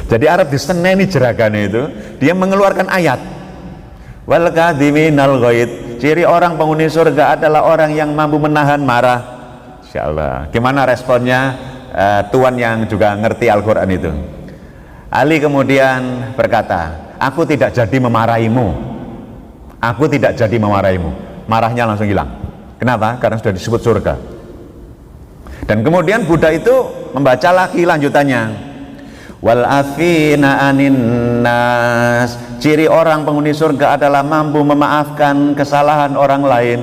Jadi Arab diseneni jeragane itu, dia mengeluarkan ayat wal kadhiminal ghaid, ciri orang penghuni surga adalah orang yang mampu menahan marah. Insyaallah. Gimana responnya tuan yang juga ngerti Al-Quran itu? Ali kemudian berkata, aku tidak jadi memarahimu. Aku tidak jadi memarahimu. Marahnya langsung hilang. Kenapa? Karena sudah disebut surga. Dan kemudian budak itu membaca lagi lanjutannya. Wal afina anin nas, ciri orang penghuni surga adalah mampu memaafkan kesalahan orang lain.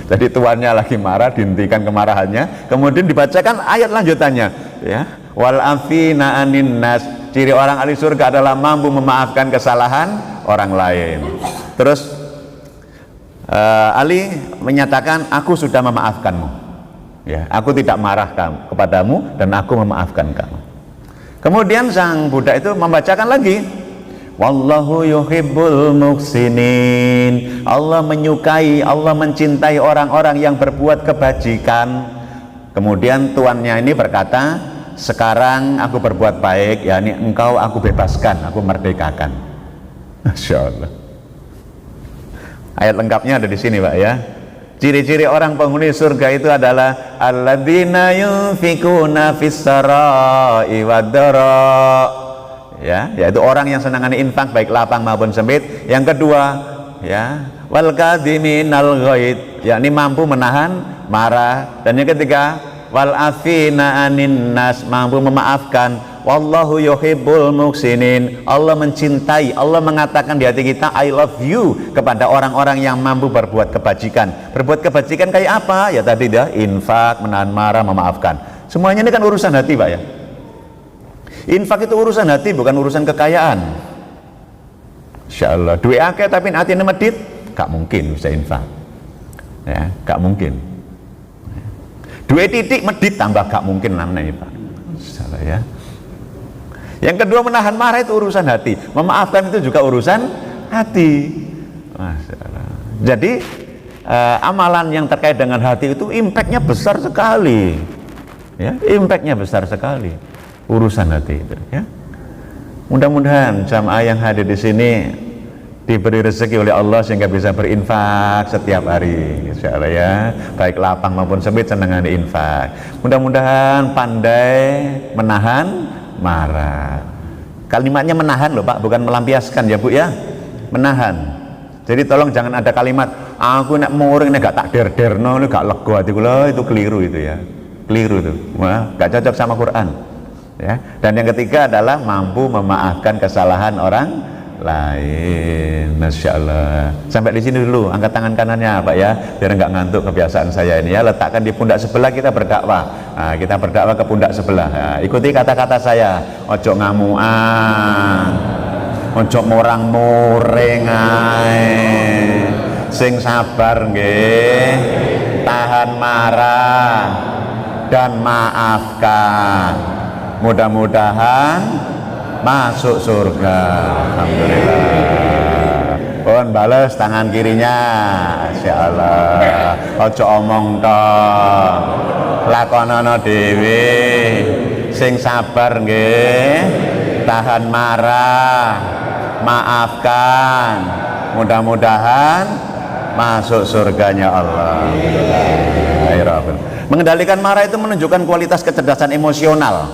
Jadi tuannya lagi marah, dihentikan kemarahannya, kemudian dibacakan ayat lanjutannya ya. Wal afina anin nas, ciri orang ahli surga adalah mampu memaafkan kesalahan orang lain. Terus Ali menyatakan, aku sudah memaafkanmu ya, aku tidak marah kepadamu dan aku memaafkan kamu. Kemudian sang budak itu membacakan lagi, wallahu yuhibbul muhsinin, Allah menyukai, Allah mencintai orang-orang yang berbuat kebajikan. Kemudian tuannya ini berkata, sekarang aku berbuat baik, yakni engkau aku bebaskan, aku merdekakan. Masya Allah. Ayat lengkapnya ada di sini Pak ya. Ciri-ciri orang penghuni surga itu adalah alladzina yunfikuna fis-sarai wad-dara, ya, yaitu orang yang senangannya infak baik lapang maupun sempit. Yang kedua ya, wal kadhiminal ghaid, yakni mampu menahan marah. Dan yang ketiga, wal afina anin nas, mampu memaafkan. Wallahu yuhibbul muhsinin, Allah mencintai, Allah mengatakan di hati kita I love you kepada orang-orang yang mampu berbuat kebajikan. Berbuat kebajikan kayak apa? Ya tadi dia infak, menahan marah, memaafkan. Semuanya ini kan urusan hati Pak ya. Infak itu urusan hati, bukan urusan kekayaan. Insyaallah duwe akeh tapi hati ini medit, gak mungkin bisa infak. Ya, gak mungkin. Dua titik medit tambah gak mungkin namanya Pak. Salah ya. Yang kedua, menahan marah itu urusan hati, memaafkan itu juga urusan hati. Masalah. Jadi amalan yang terkait dengan hati itu impactnya besar sekali, ya, impactnya besar sekali urusan hati itu. Ya. Mudah-mudahan jamaah yang hadir di sini diberi rezeki oleh Allah sehingga bisa berinfak setiap hari, insya Allah ya, baik lapang maupun sempit senangan infak. Mudah-mudahan pandai menahan marah. Kalimatnya menahan loh Pak, bukan melampiaskan ya Bu ya, menahan. Jadi tolong jangan ada kalimat aku nak muring nek gak tak der-derno gak lega hati kula, itu keliru itu ya, keliru itu. Wah, gak cocok sama Quran ya. Dan yang ketiga adalah mampu memaafkan kesalahan orang lain. Masya Allah. Sampai di sini dulu, angkat tangan kanannya Pak ya, biar nggak ngantuk kebiasaan saya ini ya. Letakkan di pundak sebelah, kita berdakwah. Nah, kita berdakwah ke pundak sebelah. Nah, ikuti kata-kata saya. Ojo ngamuan, ojo murang-muring ae. Sing sabar nggih, tahan marah dan maafkan. Mudah-mudahan masuk surga. Alhamdulillah. Pun bales tangan kirinya, Masya Allah. Ojo omong toh, lakonono dewe. Sing sabar nggih, tahan marah, maafkan. Mudah-mudahan masuk surganya Allah. Mengendalikan marah itu menunjukkan kualitas kecerdasan emosional.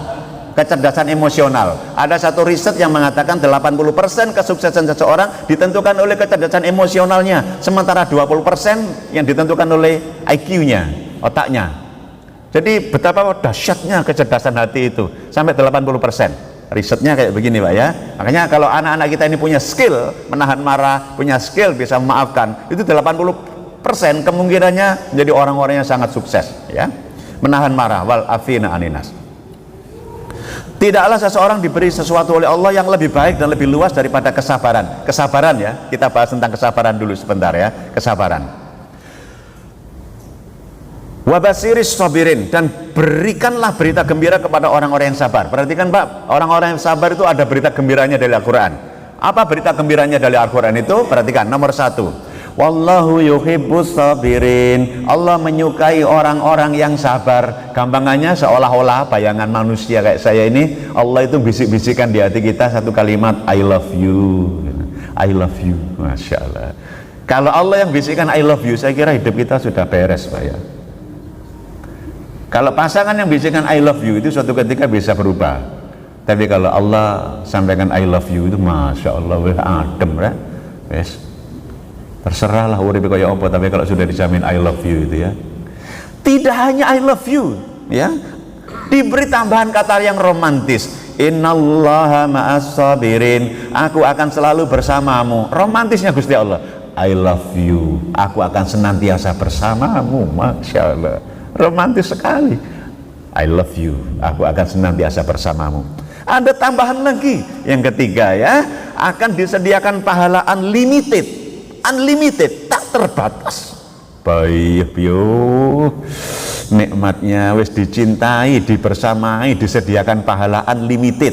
Kecerdasan emosional. Ada satu riset yang mengatakan 80% kesuksesan seseorang ditentukan oleh kecerdasan emosionalnya, sementara 20% yang ditentukan oleh IQ-nya, otaknya. Jadi betapa dahsyatnya kecerdasan hati itu, sampai 80%. Risetnya kayak begini Pak ya. Makanya kalau anak-anak kita ini punya skill menahan marah, punya skill bisa memaafkan, itu 80% kemungkinannya menjadi orang-orang yang sangat sukses ya. Menahan marah, wal afina aninas. Tidaklah seseorang diberi sesuatu oleh Allah yang lebih baik dan lebih luas daripada kesabaran. Kesabaran ya, kita bahas tentang kesabaran dulu sebentar ya, kesabaran. Wabasiris sabirin, dan berikanlah berita gembira kepada orang-orang yang sabar. Perhatikan Pak, orang-orang yang sabar itu ada berita gembiranya dari Al-Quran. Apa berita gembiranya dari Al-Quran itu? Perhatikan, nomor 1. Wallahu yuhibbus sabirin. Allah menyukai orang-orang yang sabar. Gampangannya seolah-olah bayangan manusia kayak saya ini, Allah itu bisik-bisikan di hati kita satu kalimat, I love you. I love you. Masya Allah. Kalau Allah yang bisikan I love you, saya kira hidup kita sudah beres Pak ya. Kalau pasangan yang bisikan I love you itu suatu ketika bisa berubah. Tapi kalau Allah sampaikan I love you itu Masya Allah, adem ya. Yes. Terserahlah urip kaya apa, tapi kalau sudah dijamin I love you itu ya. Tidak hanya I love you ya, diberi tambahan kata yang romantis. Innallaha ma'as sabirin. Aku akan selalu bersamamu. Romantisnya Gusti Allah. I love you. Aku akan senantiasa bersamamu. Masya Allah. Romantis sekali. I love you. Aku akan senantiasa bersamamu. Ada tambahan lagi. Yang ketiga ya, akan disediakan pahala unlimited. Unlimited, tak terbatas. Baik yo, nikmatnya wis dicintai, dibersamai, disediakan pahala unlimited.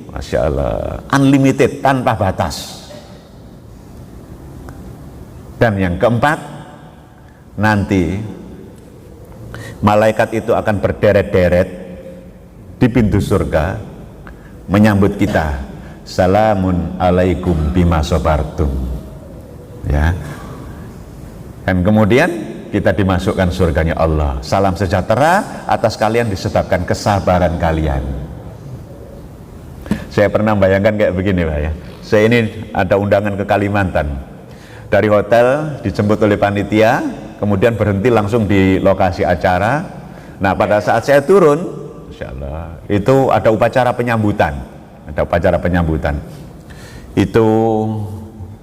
Masya Allah, unlimited, tanpa batas. Dan yang keempat, nanti malaikat itu akan berderet-deret di pintu surga menyambut kita. Salamun alaikum bima sabartum. Ya, dan kemudian kita dimasukkan surganya Allah. Salam sejahtera atas kalian disebabkan kesabaran kalian. Saya pernah bayangkan kayak begini Pak ya. Saya ini ada undangan ke Kalimantan. Dari hotel dijemput oleh panitia, kemudian berhenti langsung di lokasi acara. Nah pada saat saya turun, Insya Allah, itu ada upacara penyambutan. Ada upacara penyambutan. Itu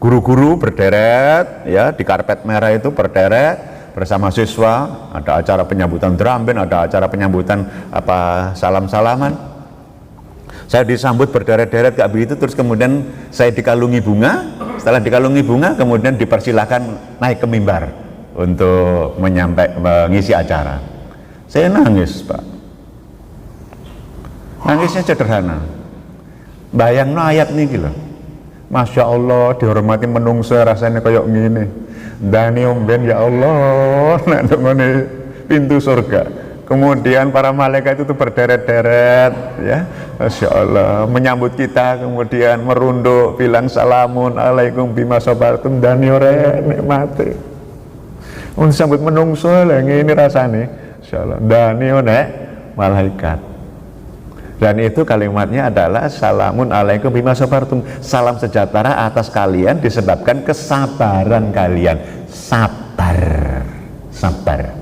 guru-guru berderet ya di karpet merah itu berderet bersama siswa, ada acara penyambutan drum band, ada acara penyambutan apa salam-salaman. Saya disambut berderet-deret kayak begitu, terus kemudian saya dikalungi bunga, Setelah dikalungi bunga, kemudian dipersilahkan naik ke mimbar untuk mengisi acara. Saya nangis, Pak. Nangisnya sederhana. Bayangno ayat nih gitu. Masya Allah, dihormati menungso rasanya kayak gini. Dani omben ya Allah, nak ngene pintu surga. Kemudian para malaikat itu berderet-deret, ya, Masya Allah, menyambut kita, kemudian merunduk, bilang salamun alaikum bima sabartum dani ore nikmati. Untuk sambut menungso lah ini rasanya, Masya Allah, dani ore malaikat. Dan itu kalimatnya adalah salamun alaikum bima sabartum, salam sejahtera atas kalian disebabkan kesabaran kalian. Sabar, sabar.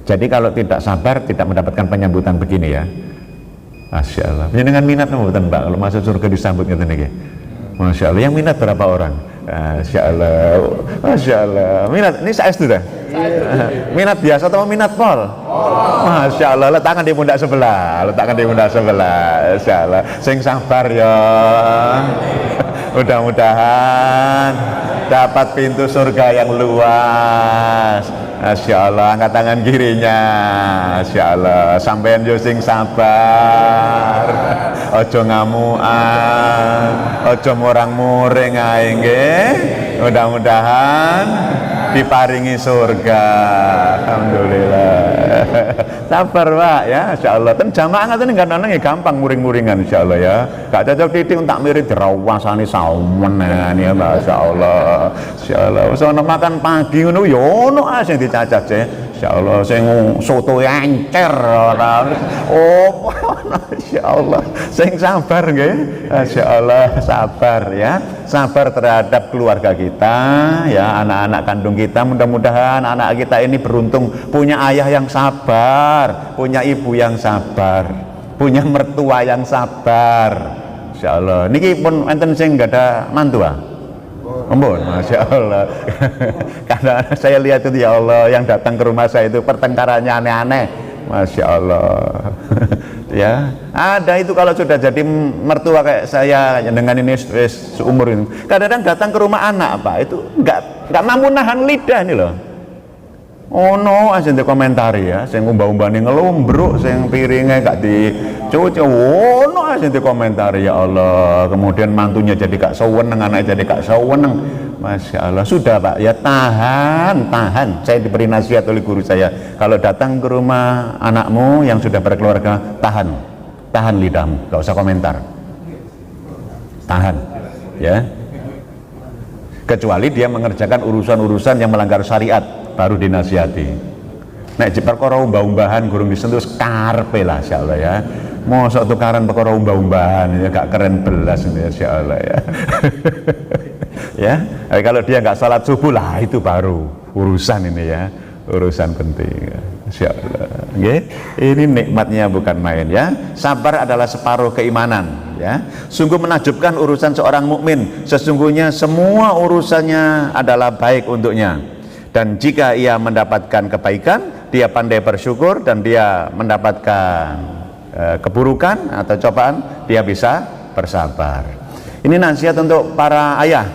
Jadi kalau tidak sabar tidak mendapatkan penyambutan begini ya. Masya Allah. Dengan minat mboten Mbak kalau masuk surga disambut ngeten niki. Masya Allah. Yang minat berapa orang? Masya Allah. Masya Allah. Minat ini saestu dah. Minat biasa atau minat pol? Masya Allah, letakkan di pundak sebelah, letakkan di pundak sebelah. Masya Allah, sing sabar ya. Mudah-mudahan dapat pintu surga yang luas. Masya Allah, angkat tangan kirinya. Masya Allah, sampean yo sing sabar. Ojo ngamuan, ojo murang-muring ae nggih. Mudah-mudahan diparingi surga. Alhamdulillah. Sabar Pak ya, insyaallah. Ten jamaah ngaten nggak nang gampang muring-muringan insyaallah ya. Gak cocok titik tak mirip dirawasani sawen ya masyaallah. Insyaallah. Wis ana makan pagi ngono ya ono sing dicacah sih. Insyaallah sing soto encer ora. Oh, insyaallah. Sing sabar nggih. Insyaallah sabar ya. Sabar terhadap keluarga kita ya, anak-anak kandung kita. Mudah-mudahan anak kita ini beruntung punya ayah yang sabar, punya ibu yang sabar, punya mertua yang sabar. Insyaallah. Niki pun enten sing enggak ada mantu ah. Ampun, Masya Allah. Karena saya lihat itu ya Allah yang datang ke rumah saya itu pertengkarannya aneh-aneh. Masya Allah. Ya, ada itu kalau sudah jadi mertua kayak saya dengan ini seumur ini. Kadang-kadang datang ke rumah anak Pak itu nggak mampu nahan lidah ini loh. Oh no, aja komentari ya, saya umbah-umbah nih ngelumbruk, saya piringnya gak dicuci. Oh no, aja komentari ya Allah. Kemudian mantunya jadi gak seweneng, anaknya jadi gak seweneng. Masya Allah, sudah Pak ya, tahan. Saya diberi nasihat oleh guru saya, kalau datang ke rumah anakmu yang sudah berkeluarga, tahan lidahmu, gak usah komentar, tahan ya, kecuali dia mengerjakan urusan-urusan yang melanggar syariat, baru dinasihati. Nek perkara umbah-umbahan gurung disentuh karpe lah insyaallah ya. Mosok tukaran perkara umbah-umbahan ya gak keren belas ini insyaallah ya. Ya, kalau dia nggak salat subuh lah itu baru urusan ini ya, urusan penting. Insyaallah. Okay? Ini nikmatnya bukan main ya. Sabar adalah separuh keimanan ya. Sungguh menakjubkan urusan seorang mukmin. Sesungguhnya semua urusannya adalah baik untuknya. Dan jika ia mendapatkan kebaikan, dia pandai bersyukur, dan dia mendapatkan keburukan atau cobaan, dia bisa bersabar. Ini nasihat untuk para ayah.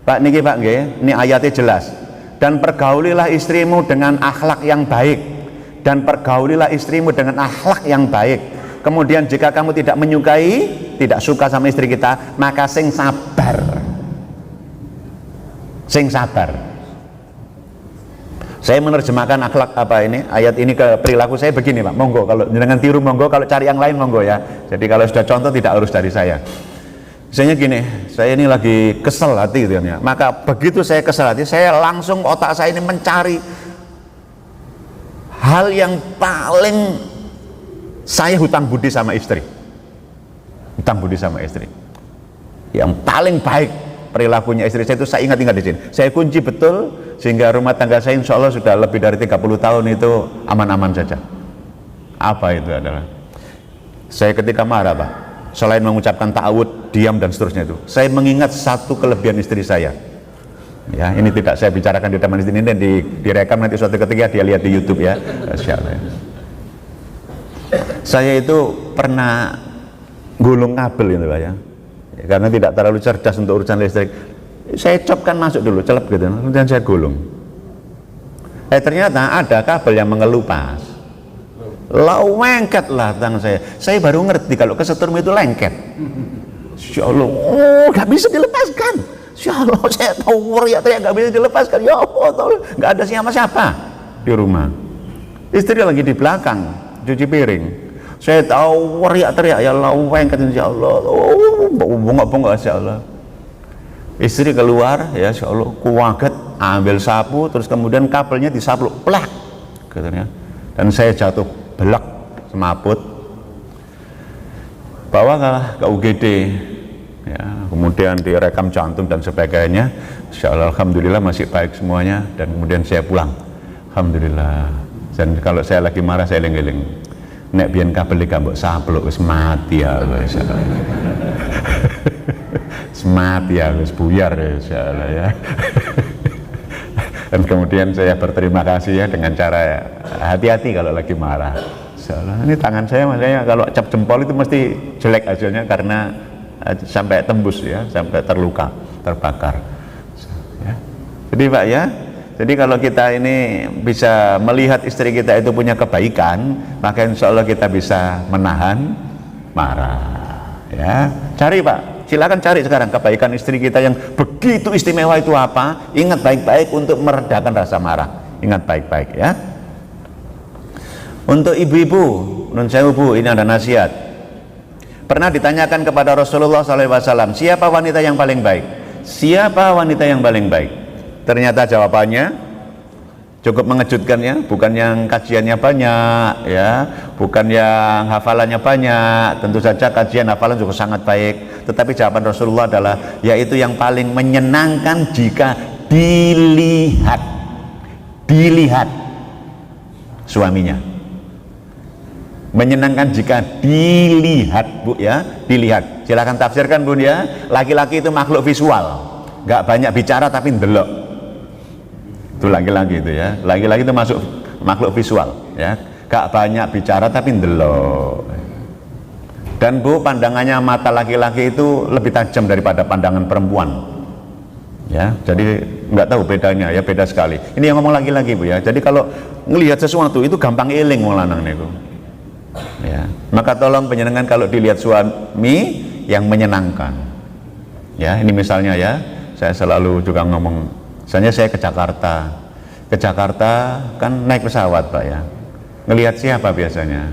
Pak niki Pak nggih, ini ayatnya jelas. Dan pergaulilah istrimu dengan akhlak yang baik, dan pergaulilah istrimu dengan akhlak yang baik. Kemudian jika kamu tidak menyukai, tidak suka sama istri kita, maka sing sabar. Sing sabar. Saya menerjemahkan akhlak apa ini, ayat ini ke perilaku saya begini Pak, monggo kalau dengan tiru monggo, kalau cari yang lain monggo ya. Jadi kalau sudah contoh tidak harus dari saya. Misalnya gini, saya ini lagi kesel hati gitu ya. Maka begitu saya kesel hati, saya langsung otak saya ini mencari hal yang paling saya hutang budi sama istri. Hutang budi sama istri. Yang paling baik perilakunya istri saya itu saya ingat-ingat di sini. Saya kunci betul sehingga rumah tangga saya insya Allah sudah lebih dari 30 tahun itu aman-aman saja. Apa itu adalah? Saya ketika marah Pak, selain mengucapkan ta'awud, diam dan seterusnya itu, saya mengingat satu kelebihan istri saya. Ya, ini tidak saya bicarakan di depan istri ini, dan direkam nanti suatu ketika dia lihat di YouTube ya. Saya itu pernah gulung kabel itu Pak ya. Karena tidak terlalu cerdas untuk urusan listrik. Saya copkan masuk dulu, celep gitu, kemudian saya gulung. Ternyata ada kabel yang mengelupas. Lengket lah tangan saya. Saya baru ngerti kalau kesetrum itu lengket. Insya Allah, nggak bisa dilepaskan. Insya Allah, saya tahu teriak nggak bisa dilepaskan. Ya Allah, nggak ada siapa-siapa di rumah. Istri lagi di belakang cuci piring. Saya tahu teriak ya Allah, lengket insya Allah. Bongok-bongok insya Allah. Istri keluar ya insya Allah, kuaget, ambil sapu, terus kemudian kabelnya disapluk, plak, katanya. Dan saya jatuh belak, semaput, bawa ke UGD, ya, kemudian direkam jantung dan sebagainya. Insya Allah, alhamdulillah masih baik semuanya, dan kemudian saya pulang, alhamdulillah. Dan kalau saya lagi marah saya eling-eling, nek biyen kabel iki mbok sapluk wis mati ya wis. Mati ya wis buyar ya, ya. Dan kemudian saya berterima kasih ya dengan cara hati-hati kalau lagi marah. Ini tangan saya makanya kalau cap jempol itu mesti jelek hasilnya karena sampai tembus ya, sampai terluka, terbakar. Ya. Jadi Pak ya, jadi kalau kita ini bisa melihat istri kita itu punya kebaikan, maka insya Allah kita bisa menahan marah. Ya, cari Pak. Silakan cari sekarang kebaikan istri kita yang begitu istimewa itu apa. Ingat baik-baik untuk meredakan rasa marah. Ingat baik-baik ya. Untuk ibu-ibu, nun sewu Bu, ini ada nasihat. Pernah ditanyakan kepada Rasulullah SAW, siapa wanita yang paling baik? Siapa wanita yang paling baik? Ternyata jawabannya cukup mengejutkan ya, bukan yang kajiannya banyak ya, bukan yang hafalannya banyak. Tentu saja kajian hafalan juga sangat baik, tetapi jawaban Rasulullah adalah yaitu yang paling menyenangkan jika dilihat suaminya. Menyenangkan jika dilihat Bu ya, dilihat. Silahkan tafsirkan Bun ya. Laki-laki itu makhluk visual, nggak banyak bicara tapi ndelok. Itu laki-laki itu ya, laki-laki itu masuk makhluk visual ya, gak banyak bicara tapi ndelok. Dan Bu, pandangannya mata laki-laki itu lebih tajam daripada pandangan perempuan ya, jadi nggak tahu bedanya ya, beda sekali. Ini yang ngomong laki-laki Bu ya. Jadi kalau ngelihat sesuatu itu gampang eling wong lanang niku ya. Maka tolong penyenangan kalau dilihat suami yang menyenangkan ya. Ini misalnya ya, saya selalu juga ngomong, misalnya saya ke Jakarta kan naik pesawat Pak ya, ngelihat siapa biasanya?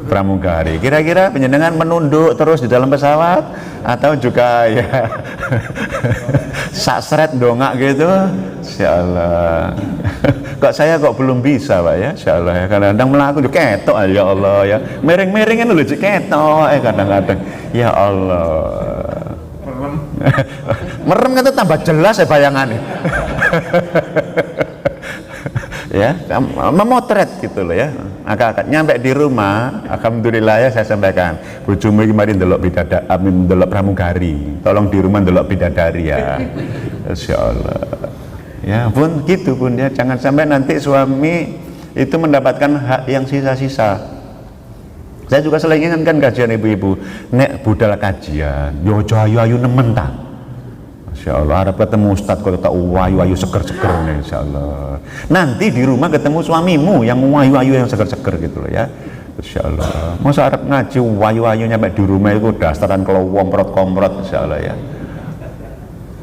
Pramugari. Kira-kira penjenengan menunduk terus di dalam pesawat atau juga ya saksret dongak gitu? Insyaallah. Kok saya kok belum bisa Pak ya? Insyaallah ya, kadang-kadang melaku juga ketok ya Allah ya, miring-miringin dulu ketok kadang-kadang ya Allah. Merem kan itu tambah jelas ya bayangannya. Ya, memotret gitu loh ya. Agak nyampe di rumah, alhamdulillah ya saya sampaikan, bojomu iki mari ndelok bidadari, amin ndelok pramugari. Tolong di rumah ndelok bidadari ya. Insyaallah. Ya pun gitu Bun ya, jangan sampai nanti suami itu mendapatkan hak yang sisa-sisa. Saya juga selalu ingatkan kajian ibu-ibu, nek budal kajian, yo ayu-ayu nemen ta. Insyaallah harap ketemu ustaz kok tak ayu-ayu seger-seger nih insyaallah. Nanti di rumah ketemu suamimu yang ayu-ayu yang seger-seger gitu loh ya. Insyaallah. Masa harap ngaji ayu-ayu nyampe di rumah itu dasaran kalau komprot-komprot insyaallah ya.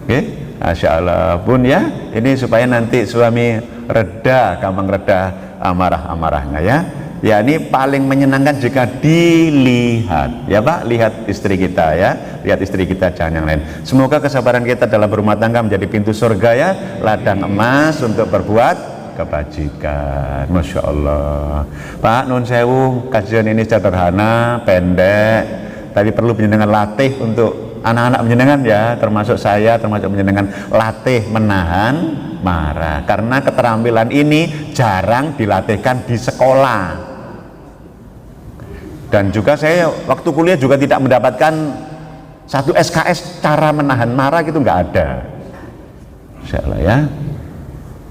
Oke, insyaallah Bun ya. Ini supaya nanti suami reda, gampang reda amarah-amarahnya ya. Ya ini paling menyenangkan jika dilihat ya Pak, lihat istri kita ya, lihat istri kita, jangan yang lain. Semoga kesabaran kita dalam berumah tangga menjadi pintu surga ya, ladang emas untuk berbuat kebajikan. Masya Allah Pak, nun sewu, kajian ini sederhana, pendek, tapi perlu penjenengan latih untuk anak-anak penjenengan ya, termasuk saya, termasuk penjenengan latih menahan marah, karena keterampilan ini jarang dilatihkan di sekolah. Dan juga saya waktu kuliah juga tidak mendapatkan satu SKS cara menahan marah gitu, nggak ada. Insyaallah ya.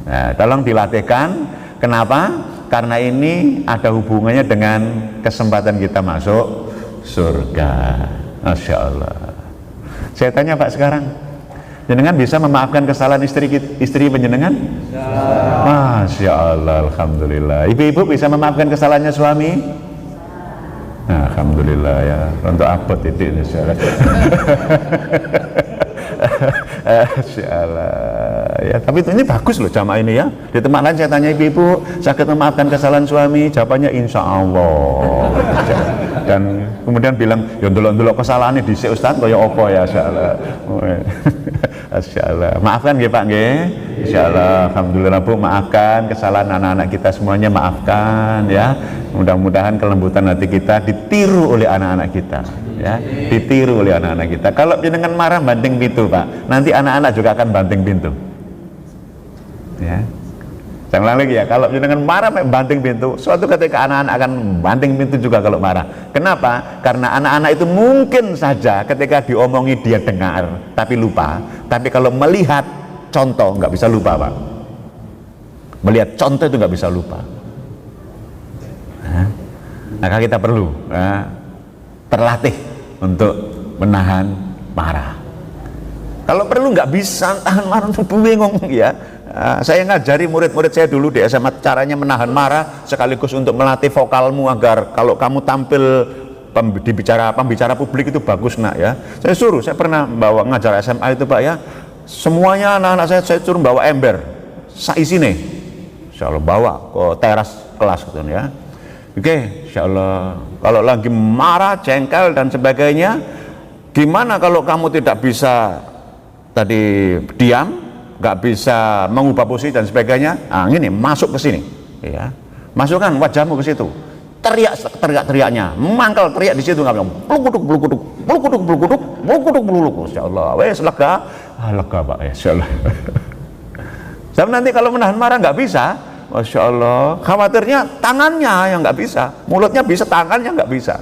Nah, tolong dilatihkan. Kenapa? Karena ini ada hubungannya dengan kesempatan kita masuk surga. Masya Allah. Saya tanya Pak sekarang, Jenengan bisa memaafkan kesalahan istri penjenengan? Masya Allah, alhamdulillah. Ibu-ibu bisa memaafkan kesalahannya suami? Nah, alhamdulillah ya. Untuk abot itu insyaallah. Masyaallah. Ya, tapi ini bagus loh jamaah ini ya. Di tempat lain saya tanya ibu-ibu, sakit memaafkan kesalahan suami? Jawabannya insya Allah. Dan kemudian bilang, ya ndelok-ndelok kesalahannya dhisik Ustaz kaya apa ya insyaallah. Insyaallah. Maafkan nggih Pak nggih? Insyaallah. Alhamdulillah Bu, maafkan kesalahan anak-anak kita semuanya, maafkan ya. Mudah-mudahan kelembutan hati kita ditiru oleh anak-anak kita ya, ditiru oleh anak-anak kita. Kalau jenengan marah banting pintu Pak, nanti anak-anak juga akan banting pintu ya. Jangan lagi ya, kalau jenengan marah banting pintu, suatu ketika anak-anak akan banting pintu juga kalau marah. Kenapa? Karena anak-anak itu mungkin saja ketika diomongi dia dengar tapi lupa, tapi kalau melihat contoh nggak bisa lupa Pak. Melihat contoh itu nggak bisa lupa. Maka kita perlu terlatih untuk menahan marah. Kalau perlu nggak bisa tahan marah, bingung ya. Saya ngajari murid-murid saya dulu di SMA caranya menahan marah sekaligus untuk melatih vokalmu agar kalau kamu tampil pembicara publik itu bagus nak ya. Saya pernah bawa ngajar SMA itu Pak ya. Semuanya anak-anak saya suruh bawa ember, saisine, insyaallah bawa ke teras kelas gitu ya. Oke, insyaallah. Kalau lagi marah, jengkel dan sebagainya, gimana kalau kamu tidak bisa tadi diam, nggak bisa mengubah posisi dan sebagainya? Nah, ini masuk ke sini, ya. Masukkan wajahmu ke situ. Teriaknya, mangkal teriak di situ nggak bilang, pelukuduk, insyaallah. Wes lega, lega Pak, insyaallah. Tapi nanti kalau menahan marah nggak bisa. Masya Allah, khawatirnya tangannya yang nggak bisa, mulutnya bisa, tangannya nggak bisa.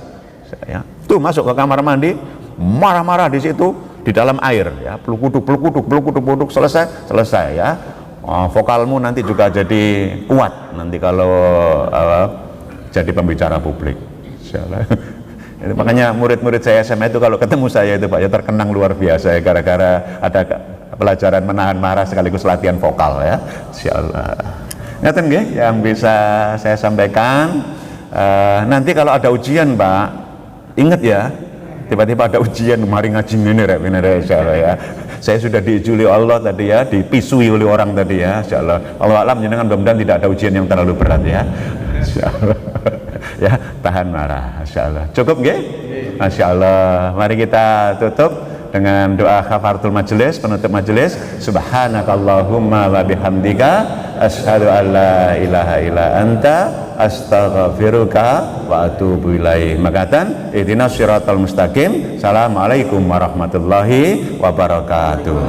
Ya. Tuh masuk ke kamar mandi, marah-marah di situ, di dalam air, ya, pelukuduk, selesai, ya. Vokalmu nanti juga jadi kuat nanti kalau jadi pembicara publik. Itu makanya murid-murid saya SMA itu kalau ketemu saya itu Pak ya terkenang luar biasa ya, gara-gara ada pelajaran menahan marah sekaligus latihan vokal ya. Insyaallah. Ngaten nggih yang bisa saya sampaikan. Nanti kalau ada ujian Pak, ingat ya, tiba-tiba ada ujian mari ngaji ngene rek insyaallah ya. Saya sudah diijuli Allah tadi ya, dipisui oleh orang tadi ya, insyaallah. Allah alam jenengan mudah-mudahan tidak ada ujian yang terlalu berat ya. Insyaallah. Ya, tahan marah insyaallah. Cukup nggih? Masyaallah. Mari kita tutup dengan doa kafaratul majelis, penutup majelis. Subhanakallahumma wa bihamdika asyhadu an la ilaha illa anta astaghfiruka wa atubu ilaik. Makatan ihdinas siratal mustaqim. Assalamualaikum warahmatullahi wabarakatuh.